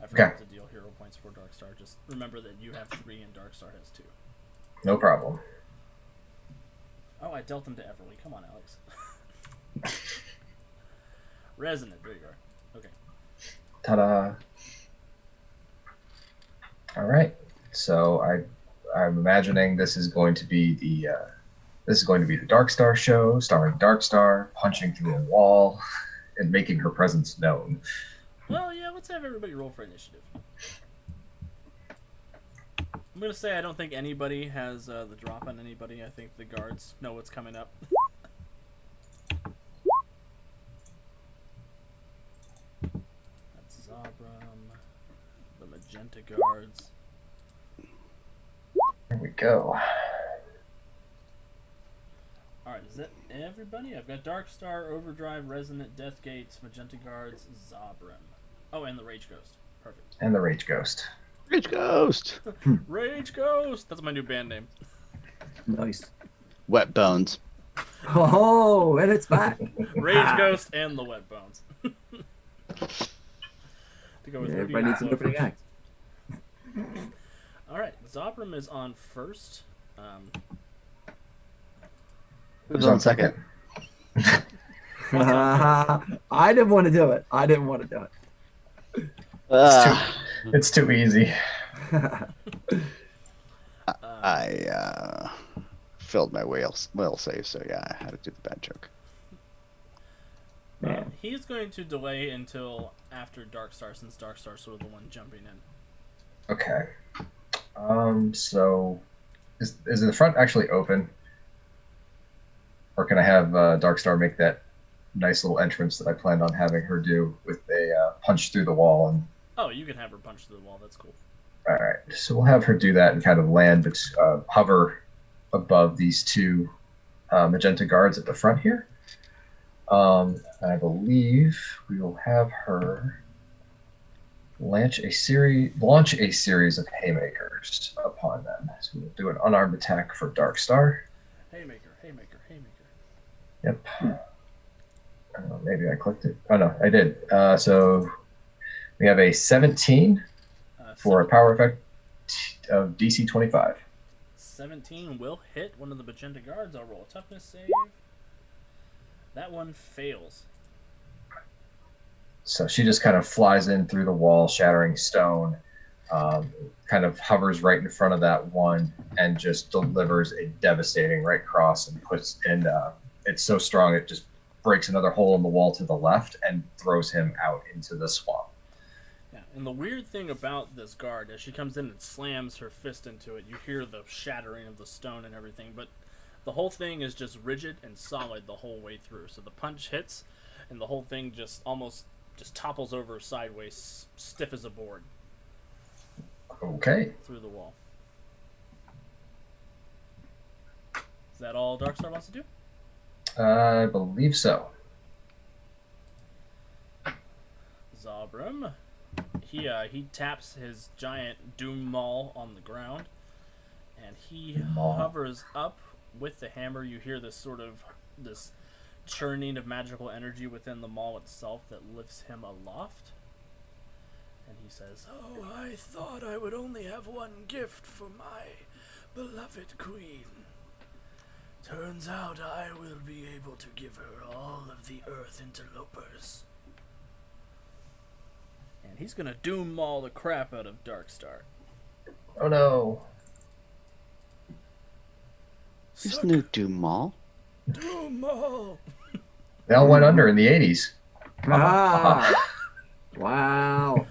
I forgot to deal hero points for Darkstar. Just remember that you have 3 and Darkstar has 2. No problem. Oh, I dealt them to Everly. Come on, Alex. Resonant. There you are. Okay. Ta-da! All right. So I'm imagining this is going to be the Darkstar show, starring Darkstar punching through a wall and making her presence known. Well, yeah. Let's have everybody roll for initiative. I'm gonna say I don't think anybody has the drop on anybody. I think the guards know what's coming up. That's Zaubrum, the magenta guards. Here we go. Alright, is that everybody? I've got Darkstar, Overdrive, Resonant, Deathgates, Magenta Guards, Zaubrum. Oh, and the Rage Ghost. Perfect. And the Rage Ghost. Rage Ghost. Rage Ghost! That's my new band name. Nice. Wet Bones. Oh, and it's back. Rage Ghost and the Wet Bones. To go with Yeah, Rudy everybody needs an Slow opening first. act. Alright, Zaubrum is on first. Who's on second? I didn't want to do it. It's too easy. I filled my whale save, so yeah, I had to do the bad joke. Man. He's going to delay until after Darkstar, since Darkstar's sort of the one jumping in. Okay. So Is the front actually open, or can I have Darkstar make that nice little entrance that I planned on having her do with a punch through the wall? And Oh, you can have her punch through the wall. That's cool. all right, so we'll have her do that and kind of land, hover above these two magenta guards at the front here. I believe we will have her launch a series of haymakers upon them. So we'll do an unarmed attack for Darkstar. Haymaker, haymaker, haymaker. Yep. Maybe I clicked it. Oh no, I did. So we have a 17 for a power effect of DC 25. 17 will hit one of the magenta guards. I'll roll a toughness save. That one fails. So she just kind of flies in through the wall, shattering stone, kind of hovers right in front of that one, and just delivers a devastating right cross and puts in. It's so strong it just breaks another hole in the wall to the left and throws him out into the swamp. Yeah, and the weird thing about this guard, as she comes in and slams her fist into it, you hear the shattering of the stone and everything, but the whole thing is just rigid and solid the whole way through. So the punch hits, and the whole thing just almost topples over sideways, stiff as a board. Okay. Through the wall. Is that all Darkstar wants to do? I believe so. Zaubrum. He taps his giant Doom Maul on the ground, and he hovers up with the hammer. You hear this churning of magical energy within the maul itself that lifts him aloft. And he says, "Oh, I thought I would only have one gift for my beloved queen. Turns out I will be able to give her all of the earth interlopers." And he's gonna Doom Maul the crap out of Darkstar. Oh no. There's no Doom Maul. Doom Maul! They all went under in the 80s. Ah. Wow.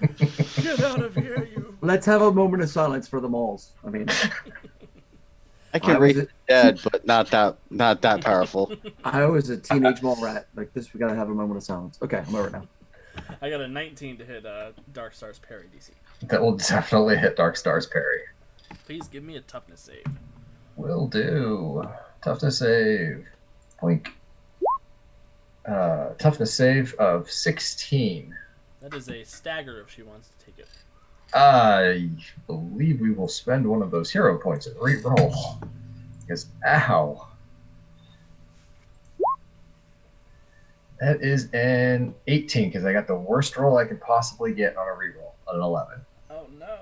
Get out of here, you! Let's have a moment of silence for the moles. I mean, I can raise the dead, but not that powerful. I was a teenage mole rat. Like this, we gotta have a moment of silence. Okay, I'm over now. I got a 19 to hit Darkstar's parry DC. That will definitely hit Darkstar's parry. Please give me a toughness save. Will do. Toughness save. Boink. Toughness save of 16. That is a stagger if she wants to take it. I believe we will spend one of those hero points and re-roll. Because, ow. That is an 18, because I got the worst roll I could possibly get on a reroll, on an 11. Oh no.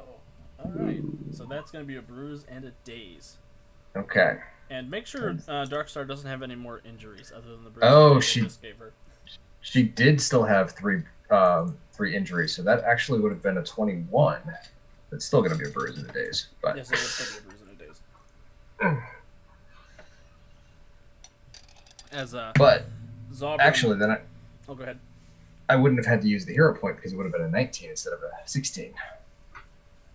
Alright. So that's going to be a bruise and a daze. Okay. And make sure Darkstar doesn't have any more injuries other than the bruise Oh, they she just gave her. She did still have three injuries, so that actually would have been a 21. It's still going to be a bruise in the days. But Yes, it would still be a bruise in a daze. As but Zaubrum... actually, then Oh, go ahead. I wouldn't have had to use the hero point because it would have been a 19 instead of a 16.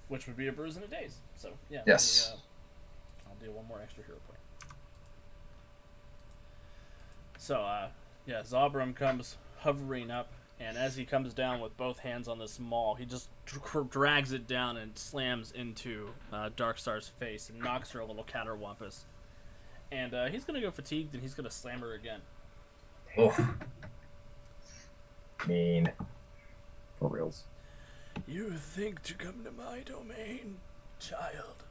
Which would be a bruise in a daze. So, yeah. Yes. I'll do one more extra hero point. So, yeah, Zaubrum comes hovering up, and as he comes down with both hands on this maul, he just drags it down and slams into Darkstar's face and knocks her a little catterwampus. And he's going to go fatigued, and he's going to slam her again. Oof. Mean. For reals. You think to come to my domain, child.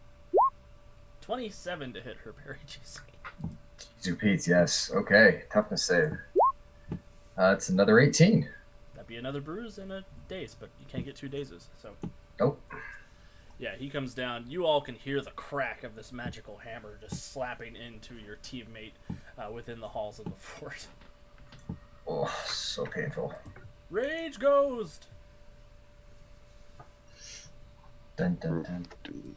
27 to hit her parry GC. Two Pete's, yes. Okay, toughness save. It's another 18. That'd be another bruise and a daze, but you can't get 2 dazes, so... Nope. Yeah, he comes down. You all can hear the crack of this magical hammer just slapping into your teammate within the halls of the fort. Oh, so painful. Rage Ghost! Dun, dun, dun.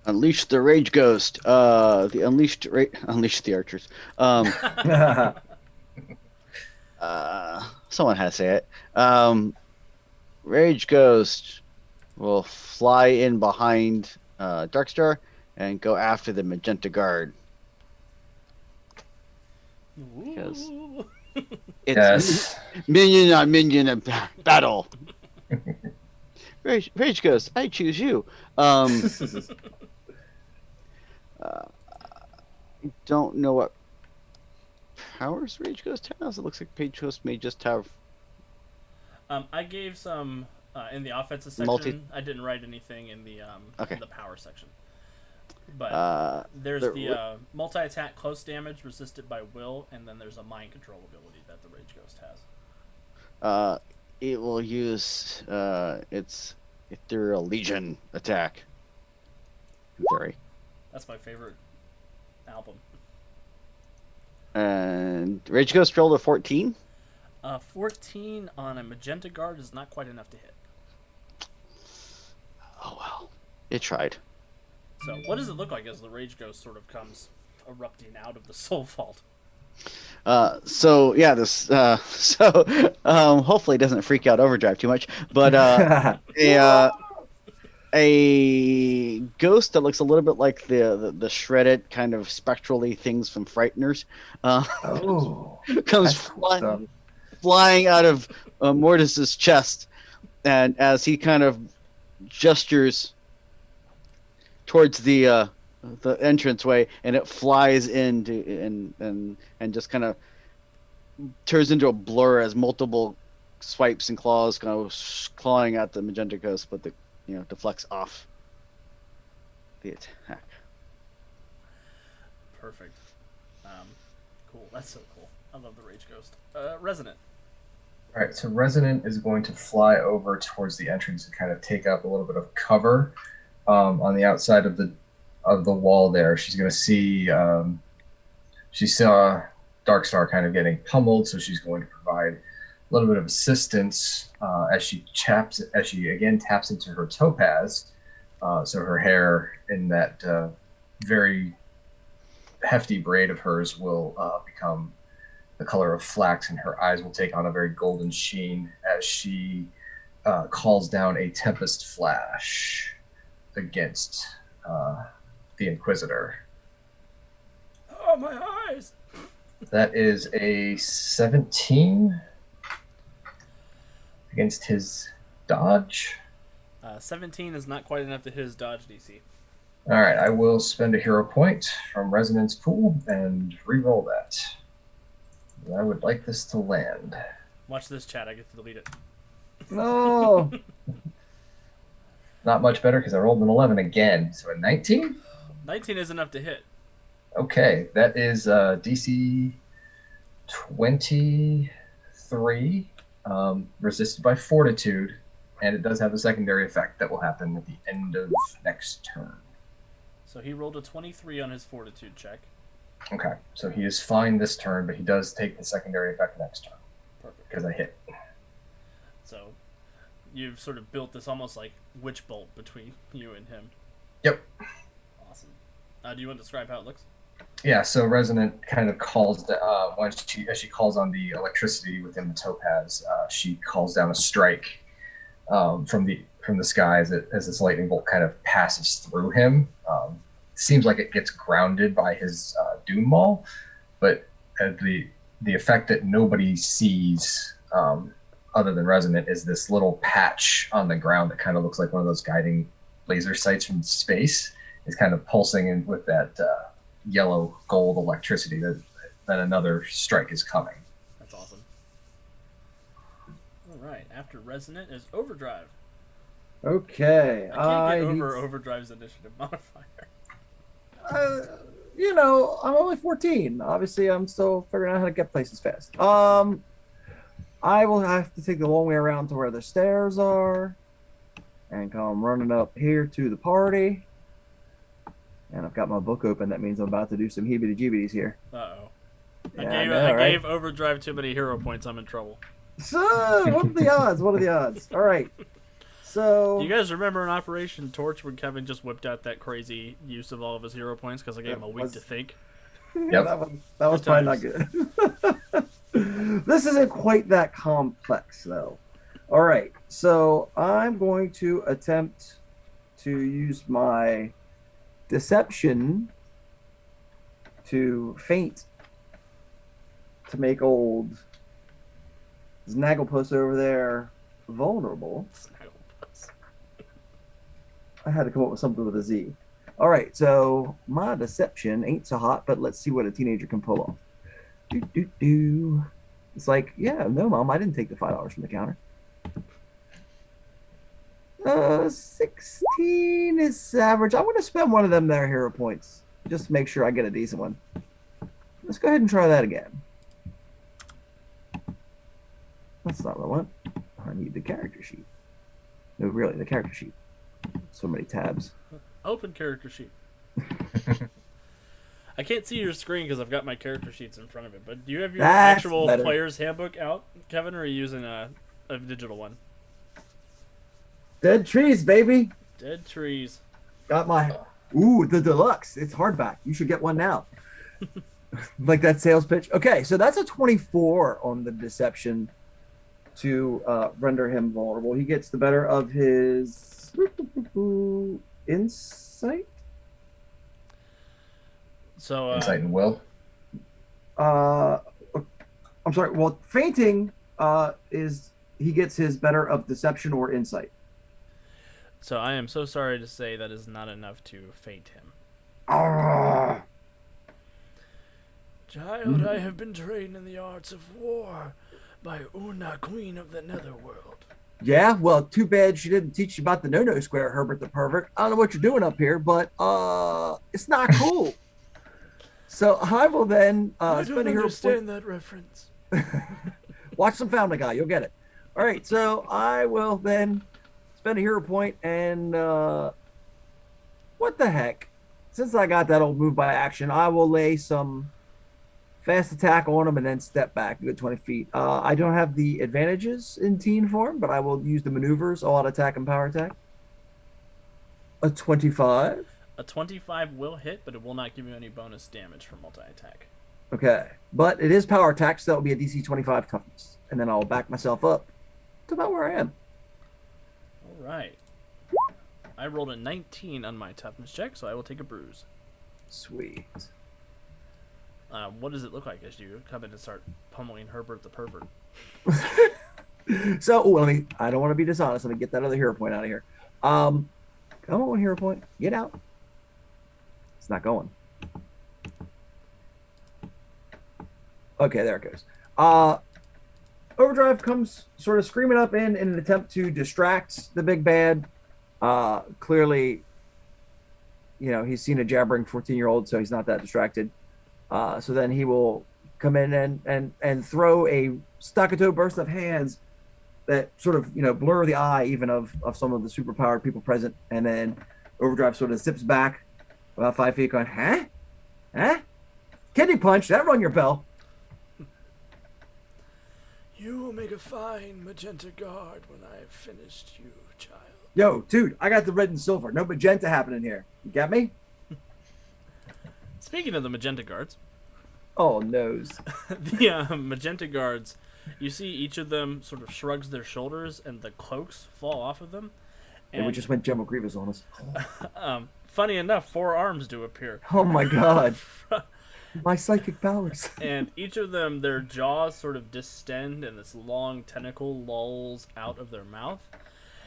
Unleash the Rage Ghost. Unleash the archers. Someone has to say it. Rage Ghost will fly in behind Darkstar and go after the Magenta Guard. Because Ooh. it's Yes. minion on minion battle. Rage Ghost, I choose you. Don't know what powers Rage Ghost has. It looks like Rage Ghost may just have. I gave some in the offensive section. I didn't write anything in the Okay. in the power section. But there's there- the multi-attack close damage resisted by will, and then there's a mind control ability that the Rage Ghost has. It will use its Ethereal Legion attack. In theory. That's my favorite album. And Rage Ghost rolled a 14. 14 on a Magenta Guard is not quite enough to hit. Oh well, it tried. So what does it look like as the Rage Ghost sort of comes erupting out of the Soul Vault? So yeah, this hopefully it doesn't freak out Overdrive too much, but a ghost that looks a little bit like the shredded kind of spectrally things from Frighteners Oh, comes that's cool stuff. flying out of Mortis's chest, and as he kind of gestures towards the entranceway, and it flies into and just kind of turns into a blur as multiple swipes and claws go clawing at the Magenta Ghost, but the deflects off the attack. Perfect. Cool. That's so cool. I love the Rage Ghost. Resonant. All right, so Resonant is going to fly over towards the entrance and kind of take up a little bit of cover on the outside of the wall there. She's going to see she saw Darkstar kind of getting pummeled, so she's going to provide a little bit of assistance as she again taps into her topaz. So her hair in that very hefty braid of hers will become the color of flax, and her eyes will take on a very golden sheen as she calls down a Tempest Flash against the Inquisitor. Oh, my eyes! That is a 17 against his dodge. 17 is not quite enough to hit his dodge DC. All right, I will spend a hero point from Resonance Pool and re-roll that. I would like this to land. Watch this, chat. I get to delete it. No. Not much better because I rolled an 11 again. So a 19? 19 is enough to hit. Okay, that is DC 23, resisted by Fortitude, and it does have a secondary effect that will happen at the end of next turn. So he rolled a 23 on his Fortitude check. Okay, so he is fine this turn, but he does take the secondary effect next turn Perfect. because I hit. So you've sort of built this almost like witch bolt between you and him. Yep. Awesome. Do you want to describe how it looks? Yeah, so Resonant kind of calls as she calls on the electricity within the topaz, she calls down a strike from the skies as this lightning bolt kind of passes through him. Seems like it gets grounded by his Doom Maul, but the effect that nobody sees other than Resonant is this little patch on the ground that kind of looks like one of those guiding laser sights from space. It's kind of pulsing in with that yellow gold electricity that another strike is coming. That's awesome. All right. After Resonant is Overdrive. Okay. I can't get over Overdrive's initiative modifier. I'm only 14. Obviously, I'm still figuring out how to get places fast. I will have to take the long way around to where the stairs are and come running up here to the party. And I've got my book open. That means I'm about to do some heebie-jeebies here. Uh-oh. Yeah, I gave Overdrive too many hero points. I'm in trouble. So, what are the odds? What are the odds? All right. So, Do you guys remember in Operation Torch when Kevin just whipped out that crazy use of all of his hero points because I gave him a week to think? Yep. that was Good probably not times. good. This isn't quite that complex, though. All right. So, I'm going to attempt to use my deception to feint to make old Snagglepuss over there vulnerable. I had to come up with something with a Z. All right, so my deception ain't so hot, but let's see what a teenager can pull off. It's like, yeah, no, Mom, I didn't take the $5 from the counter. 16 is average. I'm going to spend one of them there hero points just to make sure I get a decent one. Let's go ahead and try that again. That's not what I want. I need the character sheet. No, really, the character sheet. So many tabs. Open character sheet. I can't see your screen because I've got my character sheets in front of it. But do you have your actual player's handbook out, Kevin, or are you using a digital one? Dead trees, baby. Dead trees. Got my the deluxe. It's hardback. You should get one now. Like that sales pitch. Okay, so that's a 24 on the deception to render him vulnerable. He gets the better of his insight. So insight and will. I'm sorry. Well, fainting is he gets his better of deception or insight. So I am so sorry to say that is not enough to faint him. Child, I have been trained in the arts of war by Una, Queen of the Netherworld. Yeah, well, too bad she didn't teach you about the no-no square, Herbert the Pervert. I don't know what you're doing up here, but it's not cool. So I will then I don't understand that reference. Watch some Family Guy, you'll get it. All right, so I will then spend a hero point and what the heck? Since I got that old move by action, I will lay some fast attack on him and then step back a good 20 feet. I don't have the advantages in teen form, but I will use the maneuvers, all out attack and power attack. A 25. A 25 will hit, but it will not give you any bonus damage from multi-attack. Okay, but it is power attack, so that will be a DC 25 toughness. And then I'll back myself up to about where I am. All right. I rolled a 19 on my toughness check, so I will take a bruise. Sweet. What does it look like as you come in and start pummeling Herbert the Pervert? So, I don't want to be dishonest. Let me get that other hero point out of here. Come on, hero point. Get out. It's not going. Okay, there it goes. Overdrive comes sort of screaming up in an attempt to distract the big bad. Clearly, he's seen a jabbering 14-year-old, so he's not that distracted. So then he will come in and throw a staccato burst of hands that sort of, blur the eye even of some of the superpowered people present. And then Overdrive sort of zips back about 5 feet going, huh? Kidney punch, that rung your bell. You will make a fine magenta guard when I have finished you, child. Yo, dude, I got the red and silver. No magenta happening here. You get me? Speaking of the magenta guards. Oh, noes. The magenta guards, you see each of them sort of shrugs their shoulders and the cloaks fall off of them. And we just went General Grievous on us. Funny enough, 4 arms do appear. Oh my god. My psychic powers. And each of them, their jaws sort of distend and this long tentacle lolls out of their mouth.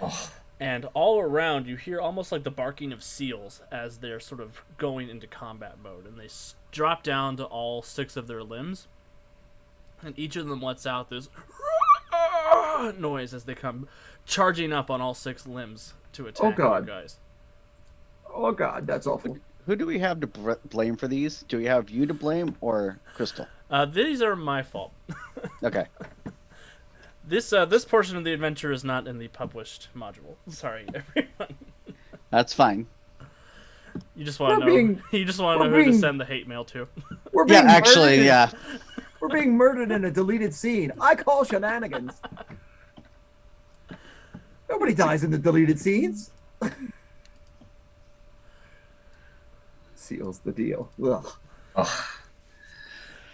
Oh. And all around, you hear almost like the barking of seals as they're sort of going into combat mode. And they drop down to all 6 of their limbs. And each of them lets out this noise as they come charging up on all 6 limbs to attack you guys. Oh god, that's awful. Who do we have to blame for these? Do we have you to blame or Crystal? These are my fault. Okay. This portion of the adventure is not in the published module. Sorry, everyone. That's fine. You just want to know. You just want to know who to send the hate mail to. We're being yeah. We're being murdered in a deleted scene. I call shenanigans. Nobody dies in the deleted scenes. Seals the deal. Ugh. Oh.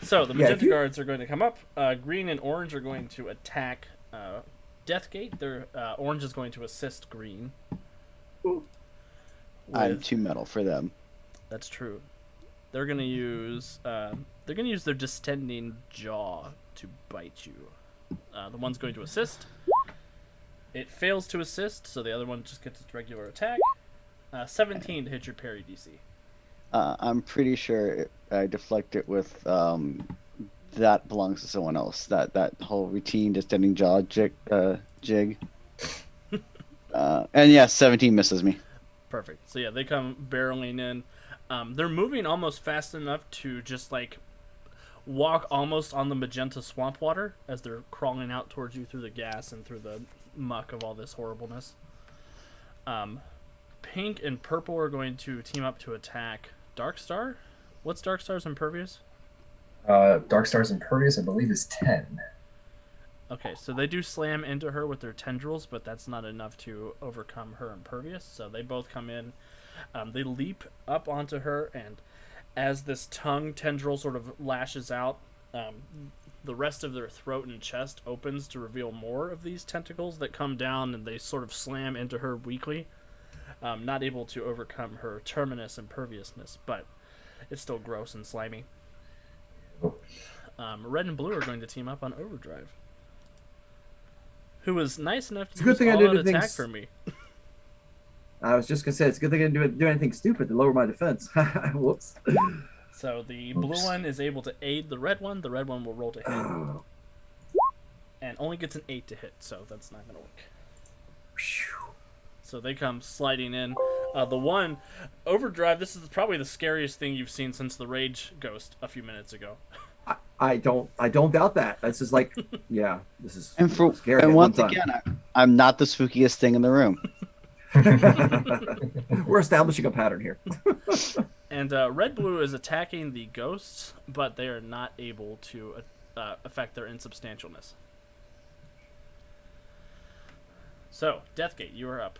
So the magenta guards are going to come up. Green and orange are going to attack Deathgate. Their orange is going to assist green. I'm too metal for them. That's true. They're gonna use their distending jaw to bite you. The one's going to assist. It fails to assist, so the other one just gets its regular attack. 17 to hit your parry DC. I'm pretty sure I deflect it with that belongs to someone else. That whole routine distending jaw jig. And yeah, 17 misses me. Perfect. So yeah, they come barreling in. They're moving almost fast enough to just like walk almost on the magenta swamp water as they're crawling out towards you through the gas and through the muck of all this horribleness. Pink and purple are going to team up to attack Darkstar. What's Darkstar's impervious? Darkstar's impervious, I believe, is 10. Okay, so they do slam into her with their tendrils, but that's not enough to overcome her impervious. So they both come in. They leap up onto her, and as this tongue tendril sort of lashes out, the rest of their throat and chest opens to reveal more of these tentacles that come down, and they sort of slam into her weakly. Not able to overcome her terminus imperviousness, but it's still gross and slimy. Red and blue are going to team up on Overdrive, who was nice enough to use all-out attack for me. I was just gonna say it's a good thing I didn't do anything stupid to lower my defense. Whoops. So the blue one is able to aid the red one. The red one will roll to hit, and only gets an 8 to hit, so that's not gonna work. So they come sliding in. The one, Overdrive, this is probably the scariest thing you've seen since the Rage Ghost a few minutes ago. I don't doubt that. This is like, yeah, this is scary. And once again, I'm not the spookiest thing in the room. We're establishing a pattern here. And Red Blue is attacking the ghosts, but they are not able to affect their insubstantialness. So, Deathgate, you are up.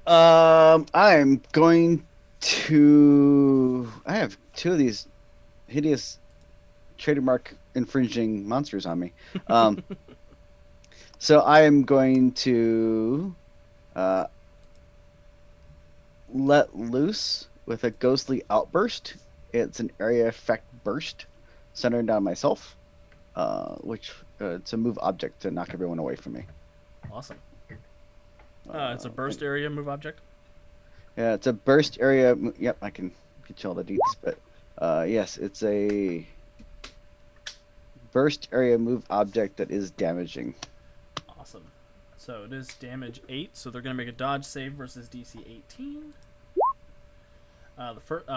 I'm going to. I have 2 of these hideous trademark infringing monsters on me. So I am going to let loose with a ghostly outburst. It's an area effect burst centered on myself, which it's a move object to knock everyone away from me. Awesome. It's a burst area move object? Yeah, it's a burst area. Yep, I can get you all the deets, but yes, it's a burst area move object that is damaging. Awesome. So it is damage 8, so they're going to make a dodge save versus DC 18.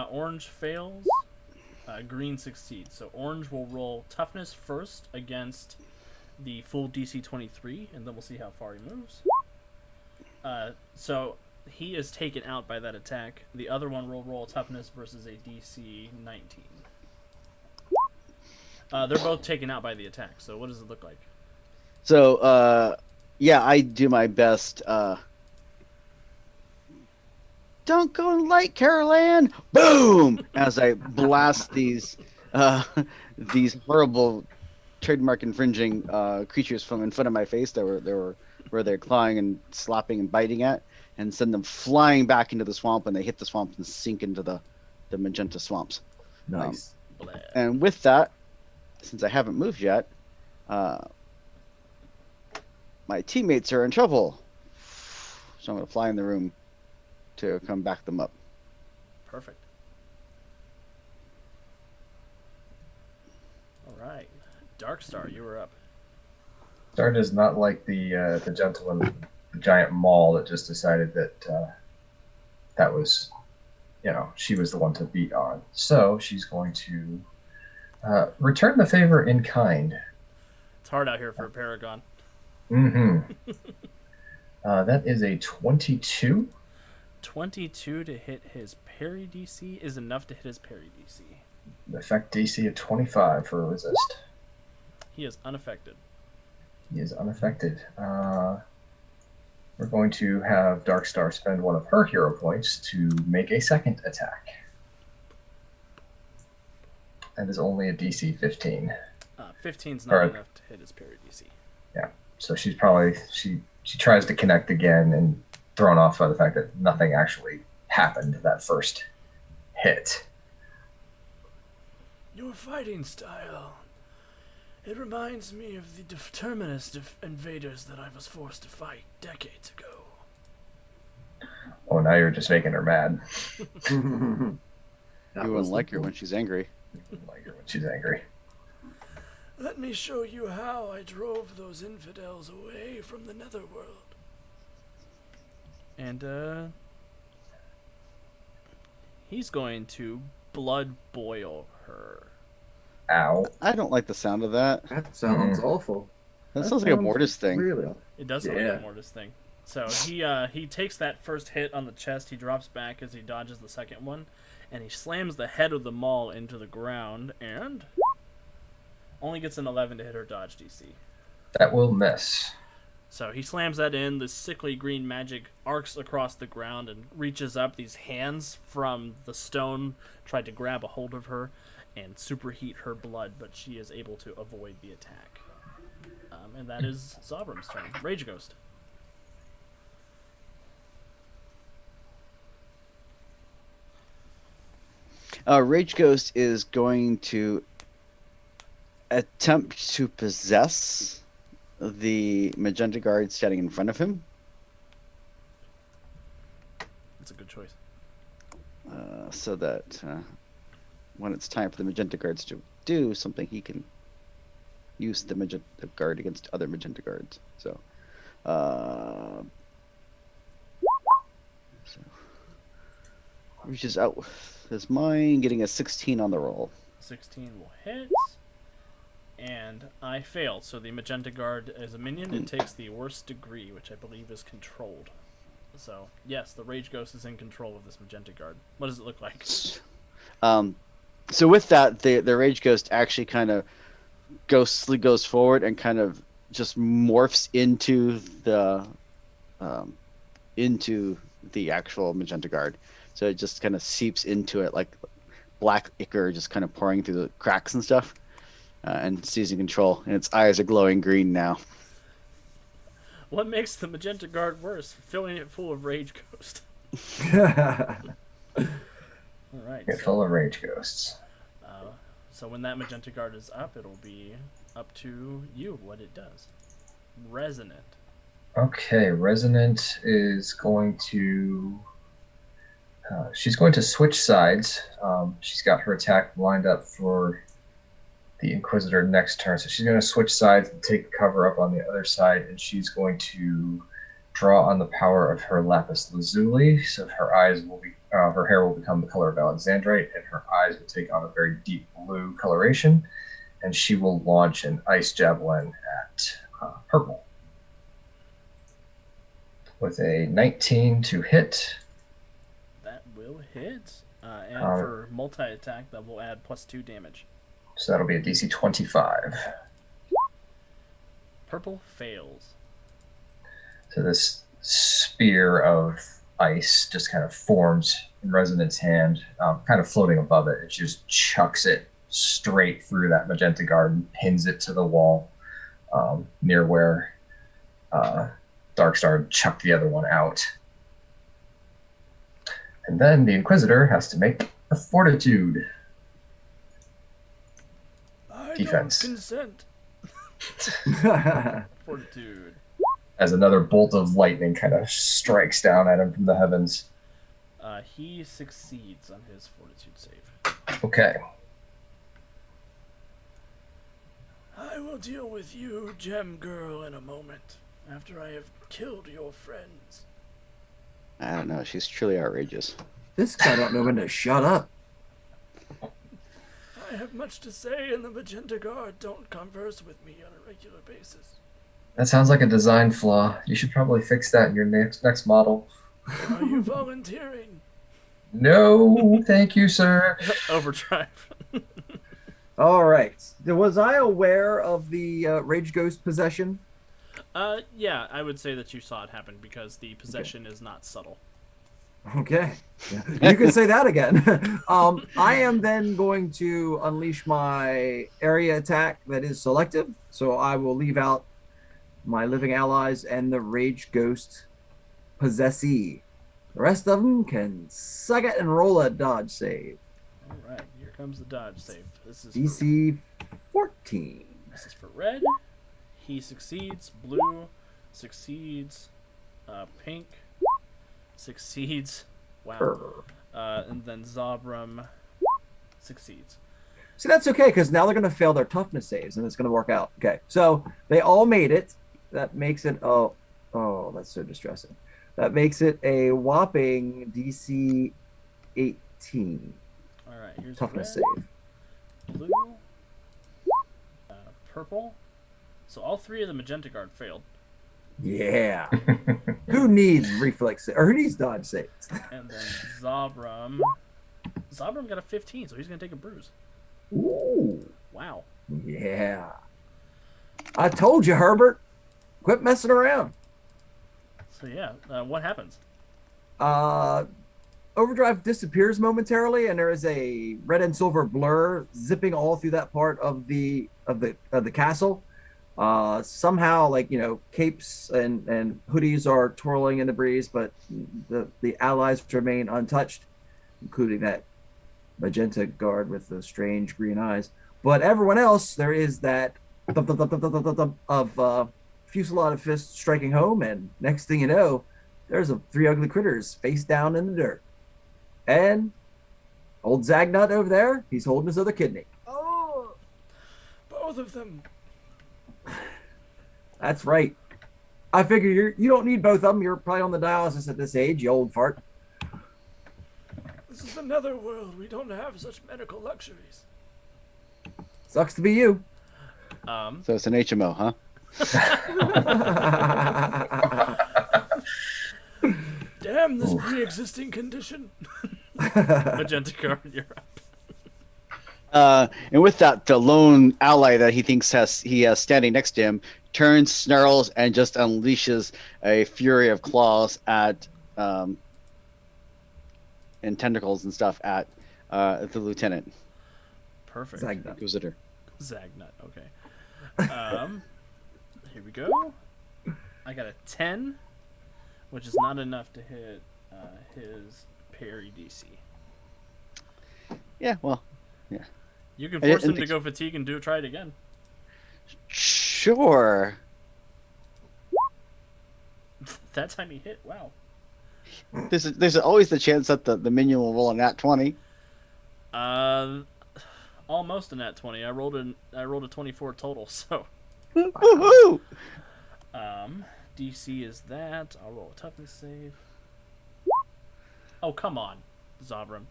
Orange fails, green succeeds. So orange will roll toughness first against the full DC 23, and then we'll see how far he moves. So he is taken out by that attack. The other one will roll toughness versus a DC 19. They're both taken out by the attack, so what does it look like? So, yeah, I do my best. Don't go light, Carol Ann! Boom! As I blast these horrible trademark infringing creatures from in front of my face that where they're clawing and slapping and biting at, and send them flying back into the swamp, and they hit the swamp and sink into the magenta swamps. Nice. And with that, since I haven't moved yet, my teammates are in trouble. So I'm going to fly in the room to come back them up. Perfect. All right. Darkstar, you were up. Star does not like the gentleman, the giant maul that just decided that that was, she was the one to beat on. So she's going to return the favor in kind. It's hard out here for a Paragon. Mm-hmm. That is a 22. 22 to hit his parry DC is enough to hit his parry DC. Effect DC of 25 for a resist. He is unaffected. He is unaffected. We're going to have Darkstar spend one of her hero points to make a second attack. That is only a DC 15. 15's not enough to hit his parry DC. Yeah, so she's probably she tries to connect again and thrown off by the fact that nothing actually happened, that first hit. Your fighting style. It reminds me of the determinist invaders that I was forced to fight decades ago. Oh, now you're just making her mad. You wouldn't like her when she's angry. You wouldn't like her when she's angry. Let me show you how I drove those infidels away from the Netherworld. And, he's going to blood boil her. Ow. I don't like the sound of that. That sounds awful. That sounds like a Mortis thing. Really? It does sound like a Mortis thing. So he takes that first hit on the chest, he drops back as he dodges the second one, and he slams the head of the Maul into the ground, and only gets an 11 to hit her dodge DC. That will miss. So he slams that in, the sickly green magic arcs across the ground and reaches up. These hands from the stone try to grab a hold of her and superheat her blood, but she is able to avoid the attack. And that is Zaubrum's turn. Rage Ghost. Rage Ghost is going to attempt to possess the Magenta Guard standing in front of him. That's a good choice. So that when it's time for the Magenta Guards to do something, he can use the Magenta Guard against other Magenta Guards. So reaches out with his mind, getting a 16 on the roll. 16 will hit. And I failed. So the Magenta Guard is a minion. It takes the worst degree, which I believe is controlled. So, yes, the Rage Ghost is in control of this Magenta Guard. What does it look like? So with that, the Rage Ghost actually kind of ghostly goes forward and kind of just morphs into the actual Magenta Guard. So it just kind of seeps into it like black ichor just kind of pouring through the cracks and stuff, and seizing control. And its eyes are glowing green now. What makes the Magenta Guard worse? Filling it full of Rage Ghost. Alright. Get full of Rage Ghosts. So when that Magenta Guard is up, it'll be up to you what it does. Resonant. Okay, Resonant is going to... she's going to switch sides. She's got her attack lined up for the Inquisitor next turn, so she's going to switch sides and take cover up on the other side, and she's going to draw on the power of her lapis lazuli. So her eyes will be, her hair will become the color of alexandrite, and her eyes will take on a very deep blue coloration, and she will launch an ice javelin at purple with a 19 to hit. That will hit. And for multi-attack, that will add +2 damage. So that'll be a DC 25. Purple fails. So this spear of ice just kind of forms in Resonant's hand, kind of floating above it. It just chucks it straight through that Magenta Guard and pins it to the wall near where Darkstar chucked the other one out. And then the Inquisitor has to make a Fortitude defense. I don't consent. Fortitude. As another bolt of lightning kind of strikes down at him from the heavens. He succeeds on his Fortitude save. Okay. I will deal with you, Gem Girl, in a moment, after I have killed your friends. I don't know. She's truly outrageous. This guy don't know when to shut up. I have much to say, and the Magenta Guard don't converse with me on a regular basis. That sounds like a design flaw. You should probably fix that in your next model. Are you volunteering? No, thank you, sir. Overdrive. All right. Was I aware of the Rage Ghost possession? Yeah, I would say that you saw it happen because the possession is not subtle. Okay. You can say that again. I am then going to unleash my area attack that is selective. So I will leave out my living allies and the Rage Ghost possessee. The rest of them can suck it and roll a dodge save. All right, here comes the dodge save. This is DC 14. This is for red. He succeeds. Blue succeeds. Pink succeeds. Wow. And then Zaubrum succeeds. See, that's okay because now they're going to fail their toughness saves and it's going to work out. Okay, so they all made it. That makes it that's so distressing. That makes it a whopping DC 18 All right, here's toughness red, save. blue, purple. So all three of the magenta guard failed. Yeah. Who needs reflex or who needs dodge saves? And then Zaubrum got a 15, so he's going to take a bruise. Ooh. Wow. Yeah. I told you, Herbert. Quit messing around. So yeah, what happens? Overdrive disappears momentarily, and there is a red and silver blur zipping all through that part of the castle. Somehow, capes and hoodies are twirling in the breeze, but the allies remain untouched, including that magenta guard with the strange green eyes. But everyone else, there is that thump, thump, thump, thump, thump, thump, thump of fusillade of fists striking home, and next thing you know, there's three ugly critters face down in the dirt. And old Zagnut over there, he's holding his other kidney. Oh, both of them. That's right. I figure you don't need both of them. You're probably on the dialysis at this age, you old fart. This is another world. We don't have such medical luxuries. Sucks to be you. So it's an HMO, huh? Damn this pre-existing condition. Magenta guard, you're up. And with that, the lone ally that he thinks he has standing next to him turns, snarls, and just unleashes a fury of claws at and tentacles and stuff at the lieutenant. Perfect. Zagnut. Inquisitor. Zagnut. Okay. Here we go. I got a 10, which is not enough to hit his parry DC. Yeah, well, You can force him to go fatigue and try it again. Sure. That time he hit. Wow. There's always the chance that the minion will roll a nat 20. Almost a nat 20. I rolled a 24 total. So. Woohoo! DC is that. I'll roll a toughness save. Oh, come on, Zaubrum.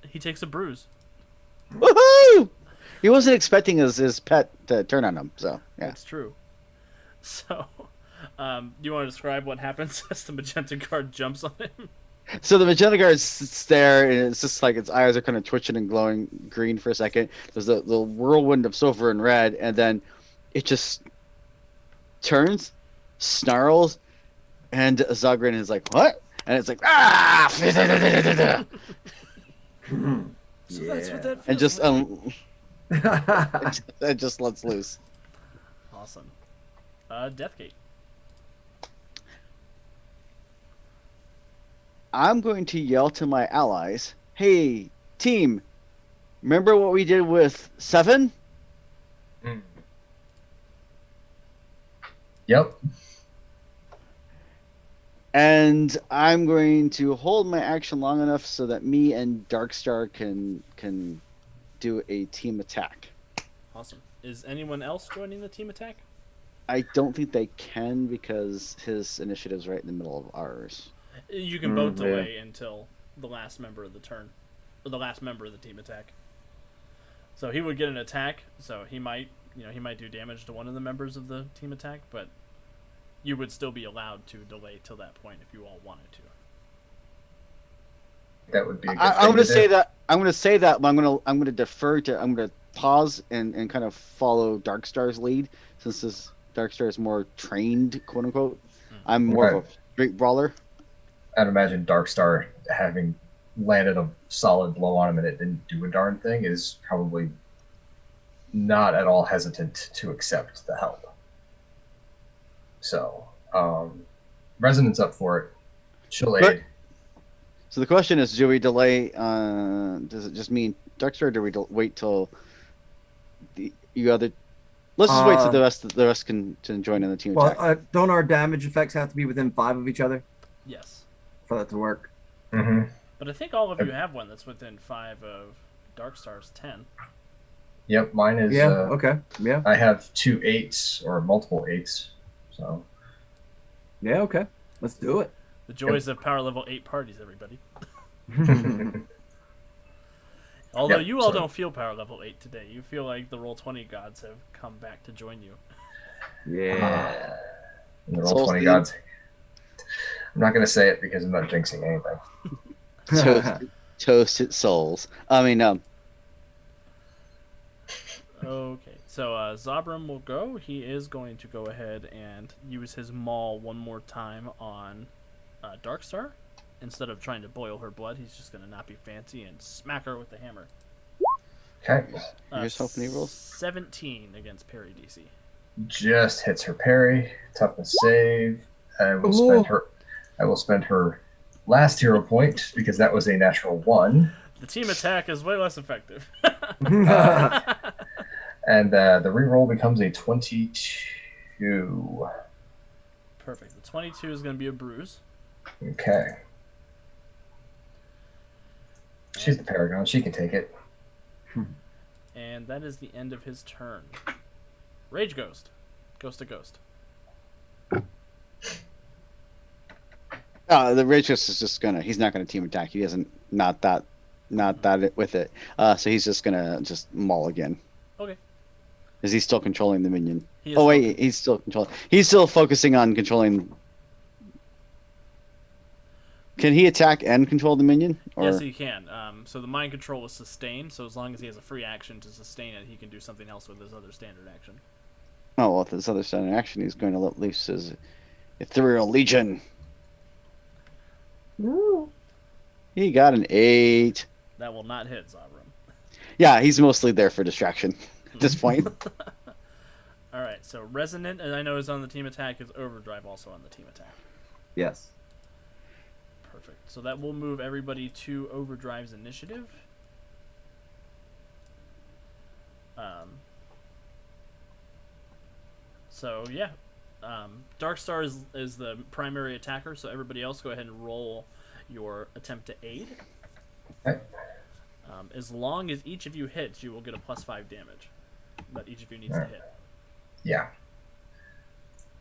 He takes a bruise. Woohoo! He wasn't expecting his pet to turn on him, so yeah. That's true. So, do you want to describe what happens as the magenta guard jumps on him? So the magenta guard sits there, and it's just like its eyes are kind of twitching and glowing green for a second. There's the whirlwind of silver and red, and then it just turns, snarls, and Zagrin is like, "What?" And it's like, "Ah!" So that's what that feels And just like. it just lets loose. Awesome. Deathgate. I'm going to yell to my allies, "Hey, team, remember what we did with 7? Yep. And I'm going to hold my action long enough so that me and Darkstar can do a team attack." Awesome. Is anyone else joining the team attack? I don't think they can because his initiative's right in the middle of ours. You can both delay until the last member of the turn, or the last member of the team attack. So he would get an attack. So he might do damage to one of the members of the team attack, but you would still be allowed to delay till that point if you all wanted to. That would be a good I'm thing going to do. say that. I'm going to say that, but I'm going to defer to. I'm going to pause and kind of follow Darkstar's lead since this Darkstar is more trained, quote unquote. I'm more of a straight brawler. I'd imagine Darkstar having landed a solid blow on him and it didn't do a darn thing is probably not at all hesitant to accept the help. So, Resonance up for it. She'll aid. So the question is, do we delay? Does it just mean Darkstar, or do we wait till you other? Let's just wait till the rest can join in the team attack. Don't our damage effects have to be within 5 of each other Yes. for that to work? Mm-hmm. But I think all of you have one that's within 5 of Darkstar's 10. Yep, mine is. Yeah. Okay. Yeah. I have 2 8s or multiple 8s, so. Yeah. Okay. Let's do it. The joys of power level 8 parties, everybody. Although you all don't feel power level 8 today. You feel like the Roll20 gods have come back to join you. Yeah. The Roll20 gods. I'm not going to say it because I'm not jinxing anything. Toasted souls. I mean, Okay, so Zaubrum will go. He is going to go ahead and use his maul one more time on Darkstar. Instead of trying to boil her blood, he's just going to not be fancy and smack her with the hammer. Okay. Here's hoping he rolls 17 against parry DC. Just hits her parry. Toughness save. I will spend her last hero point because that was a natural 1. The team attack is way less effective. And the reroll becomes a 22. Perfect. The 22 is going to be a bruise. Okay. She's the Paragon. She can take it. And that is the end of his turn. Rage Ghost. Ghost to Ghost. the Rage Ghost is just gonna. He's not gonna team attack. He isn't. Not that with it. So he's just gonna maul again. Okay. Is he still controlling the minion? Oh wait, he's still controlling. He's still focusing on controlling. Can he attack and control the minion? Or... Yes, he can. So the mind control is sustained. So as long as he has a free action to sustain it, he can do something else with his other standard action. Oh well, with his other standard action, he's going to let loose his ethereal legion. Ooh. He got an 8. That will not hit Zaubrum. Yeah, he's mostly there for distraction at this point. All right, so Resonant, and I know is on the team attack, is Overdrive also on the team attack. Yes. Perfect. So that will move everybody to Overdrive's initiative. So yeah, Darkstar is the primary attacker. So everybody else, go ahead and roll your attempt to aid. Okay. As long as each of you hits, you will get a +5 damage. But each of you needs to hit. Yeah.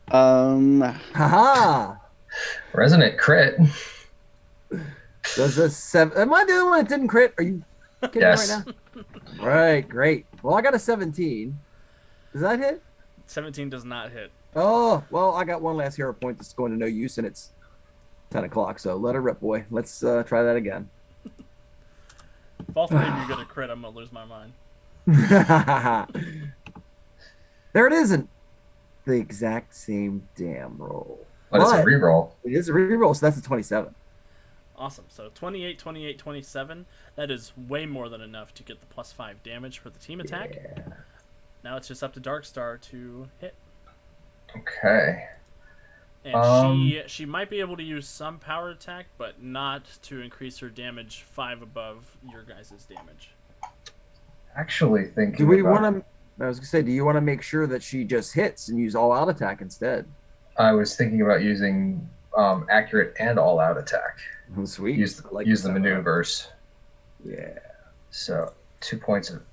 Haha. Resonant crit. Does a 7? Am I the only one that didn't crit? Are you kidding Yes. me right now? Right, great. Well, I got a 17. Does that hit? 17 does not hit. Oh, well, I got one last hero point that's going to no use, and it's 10 o'clock, so let her rip, boy. Let's try that again. If all 3 of you get a crit, I'm going to lose my mind. There it isn't. The exact same damn roll. But it's a reroll. It is a reroll, so that's a 27. Awesome. So 28, 28, 27. That is way more than enough to get the +5 damage for the team attack. Yeah. Now it's just up to Darkstar to hit. Okay. And she might be able to use some power attack, but not to increase her damage 5 above your guys' damage. Actually thinking Do we want to... I was going to say, do you want to make sure that she just hits and use all-out attack instead? I was thinking about using accurate and all-out attack. Oh, sweet. Use the maneuvers. Yeah. So 2 points of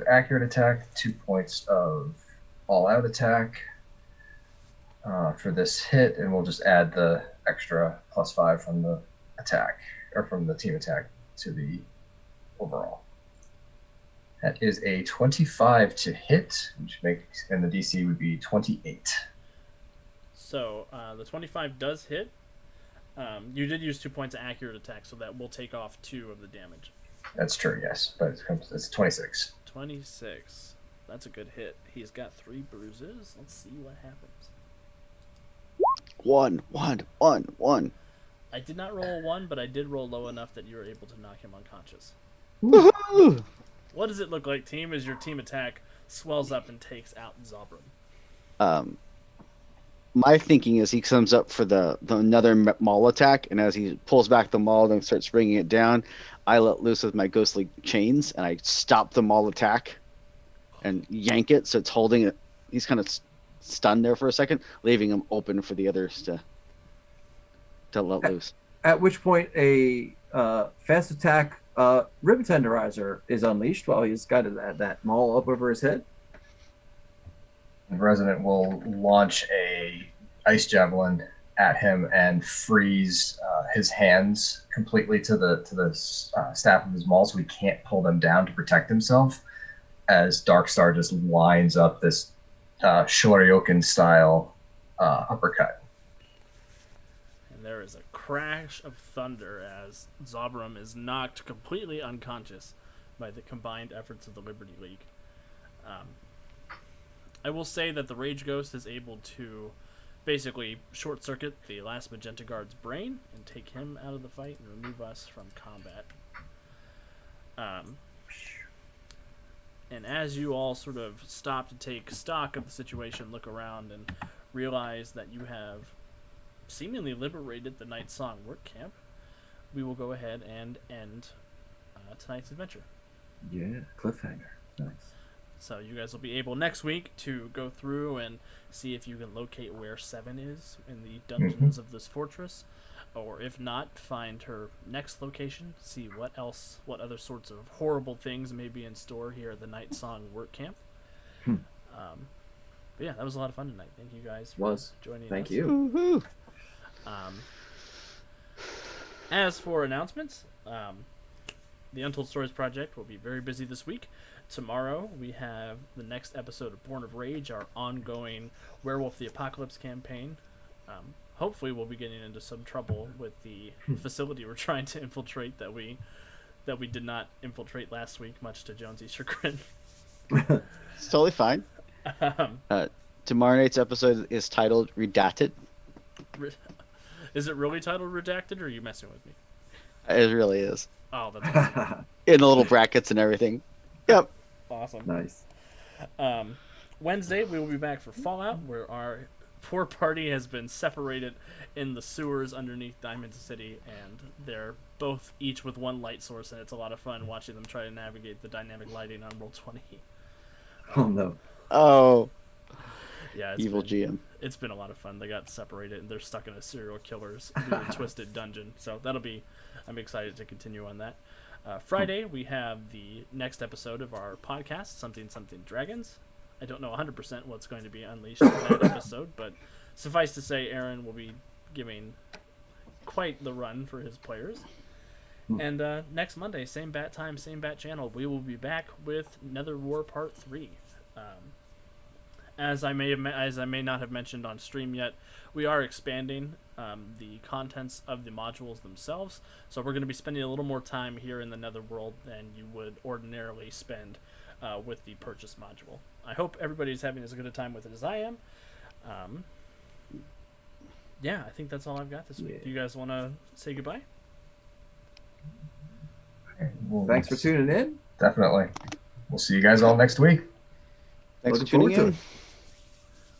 accurate attack, 2 points of all-out attack for this hit, and we'll just add the extra +5 from the attack or from the team attack to the overall. That is a 25 to hit, which makes, and the DC would be 28. So the 25 does hit. You did use 2 points of accurate attack, so that will take off 2 of the damage. That's true, yes, but it's 26. 26. That's a good hit. He's got 3 bruises. Let's see what happens. 1, 1, 1, 1. I did not roll a 1, but I did roll low enough that you were able to knock him unconscious. Woohoo! What does it look like, team, as your team attack swells up and takes out Zaubrum? my thinking is he comes up for the another maul attack, and as he pulls back the maul and starts bringing it down, I let loose with my ghostly chains, and I stop the maul attack and yank it so it's holding it. He's kind of stunned there for a second, leaving him open for the others to let loose. At which point, a fast attack rib tenderizer is unleashed while he's got that maul up over his head. Resident will launch a ice javelin at him and freeze his hands completely to the staff of his maul, so he can't pull them down to protect himself. As Darkstar just lines up this Shoryuken style uppercut. And there is a crash of thunder as Zaubrum is knocked completely unconscious by the combined efforts of the Liberty League. I will say that the Rage Ghost is able to basically short circuit the last Magenta Guard's brain and take him out of the fight and remove us from combat. And as you all sort of stop to take stock of the situation, look around, and realize that you have seemingly liberated the Nightstone Work Camp, we will go ahead and end tonight's adventure. Yeah, cliffhanger. Nice. So you guys will be able next week to go through and see if you can locate where Seven is in the dungeons of this fortress, or if not, find her next location, see what other sorts of horrible things may be in store here at the Nightstone Work Camp. But yeah, that was a lot of fun tonight. Thank you guys for joining us. Thank you. Woo-hoo. As for announcements, the Untold Stories Project will be very busy this week. Tomorrow we have the next episode of Born of Rage, our ongoing Werewolf the Apocalypse campaign. Hopefully we'll be getting into some trouble with the facility we're trying to infiltrate that we did not infiltrate last week, much to Jonesy's chagrin. It's totally fine. Tomorrow night's episode is titled Redacted. Is it really titled Redacted, or are you messing with me? It really is. Oh, that's awesome. In the little brackets and everything. Yep. Awesome. Nice. Wednesday, we will be back for Fallout, where our poor party has been separated in the sewers underneath Diamond City, and they're both each with one light source, and it's a lot of fun watching them try to navigate the dynamic lighting on Roll20. Oh, no. Oh. Yeah, Evil GM. It's been a lot of fun. They got separated, and they're stuck in a serial killer's really twisted dungeon. So I'm excited to continue on that. Friday, we have the next episode of our podcast, Something Dragons. I don't know 100% what's going to be unleashed in that episode, but suffice to say, Aaron will be giving quite the run for his players. And next Monday, same bat time, same bat channel, we will be back with Netherwar Part 3. As I may not have mentioned on stream yet, we are expanding the contents of the modules themselves. So we're going to be spending a little more time here in the Netherworld than you would ordinarily spend with the purchase module. I hope everybody's having as good a time with it as I am. Yeah, I think that's all I've got this week. Do you guys want to say goodbye? Well, Thanks for tuning in. Definitely. We'll see you guys all next week. Thanks for Looking tuning forward in. to it.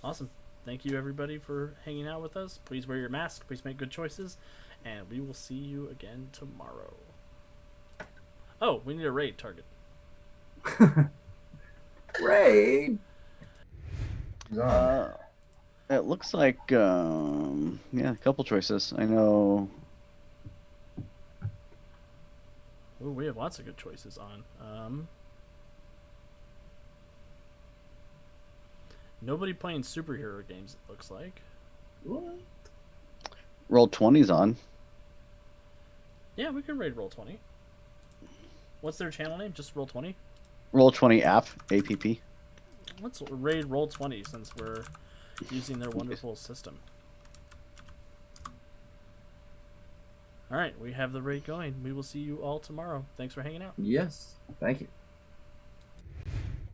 Awesome. Thank you, everybody, for hanging out with us. Please wear your mask. Please make good choices. And we will see you again tomorrow. Oh, we need a raid target. Raid. It looks like, a couple choices. I know. Oh, we have lots of good choices on. Nobody playing superhero games, it looks like. What? Roll20's on. Yeah, we can raid Roll20. What's their channel name? Just Roll20? Roll20 app. Let's raid Roll20 since we're using their wonderful system. Alright, we have the raid going. We will see you all tomorrow. Thanks for hanging out. Yes. Thank you.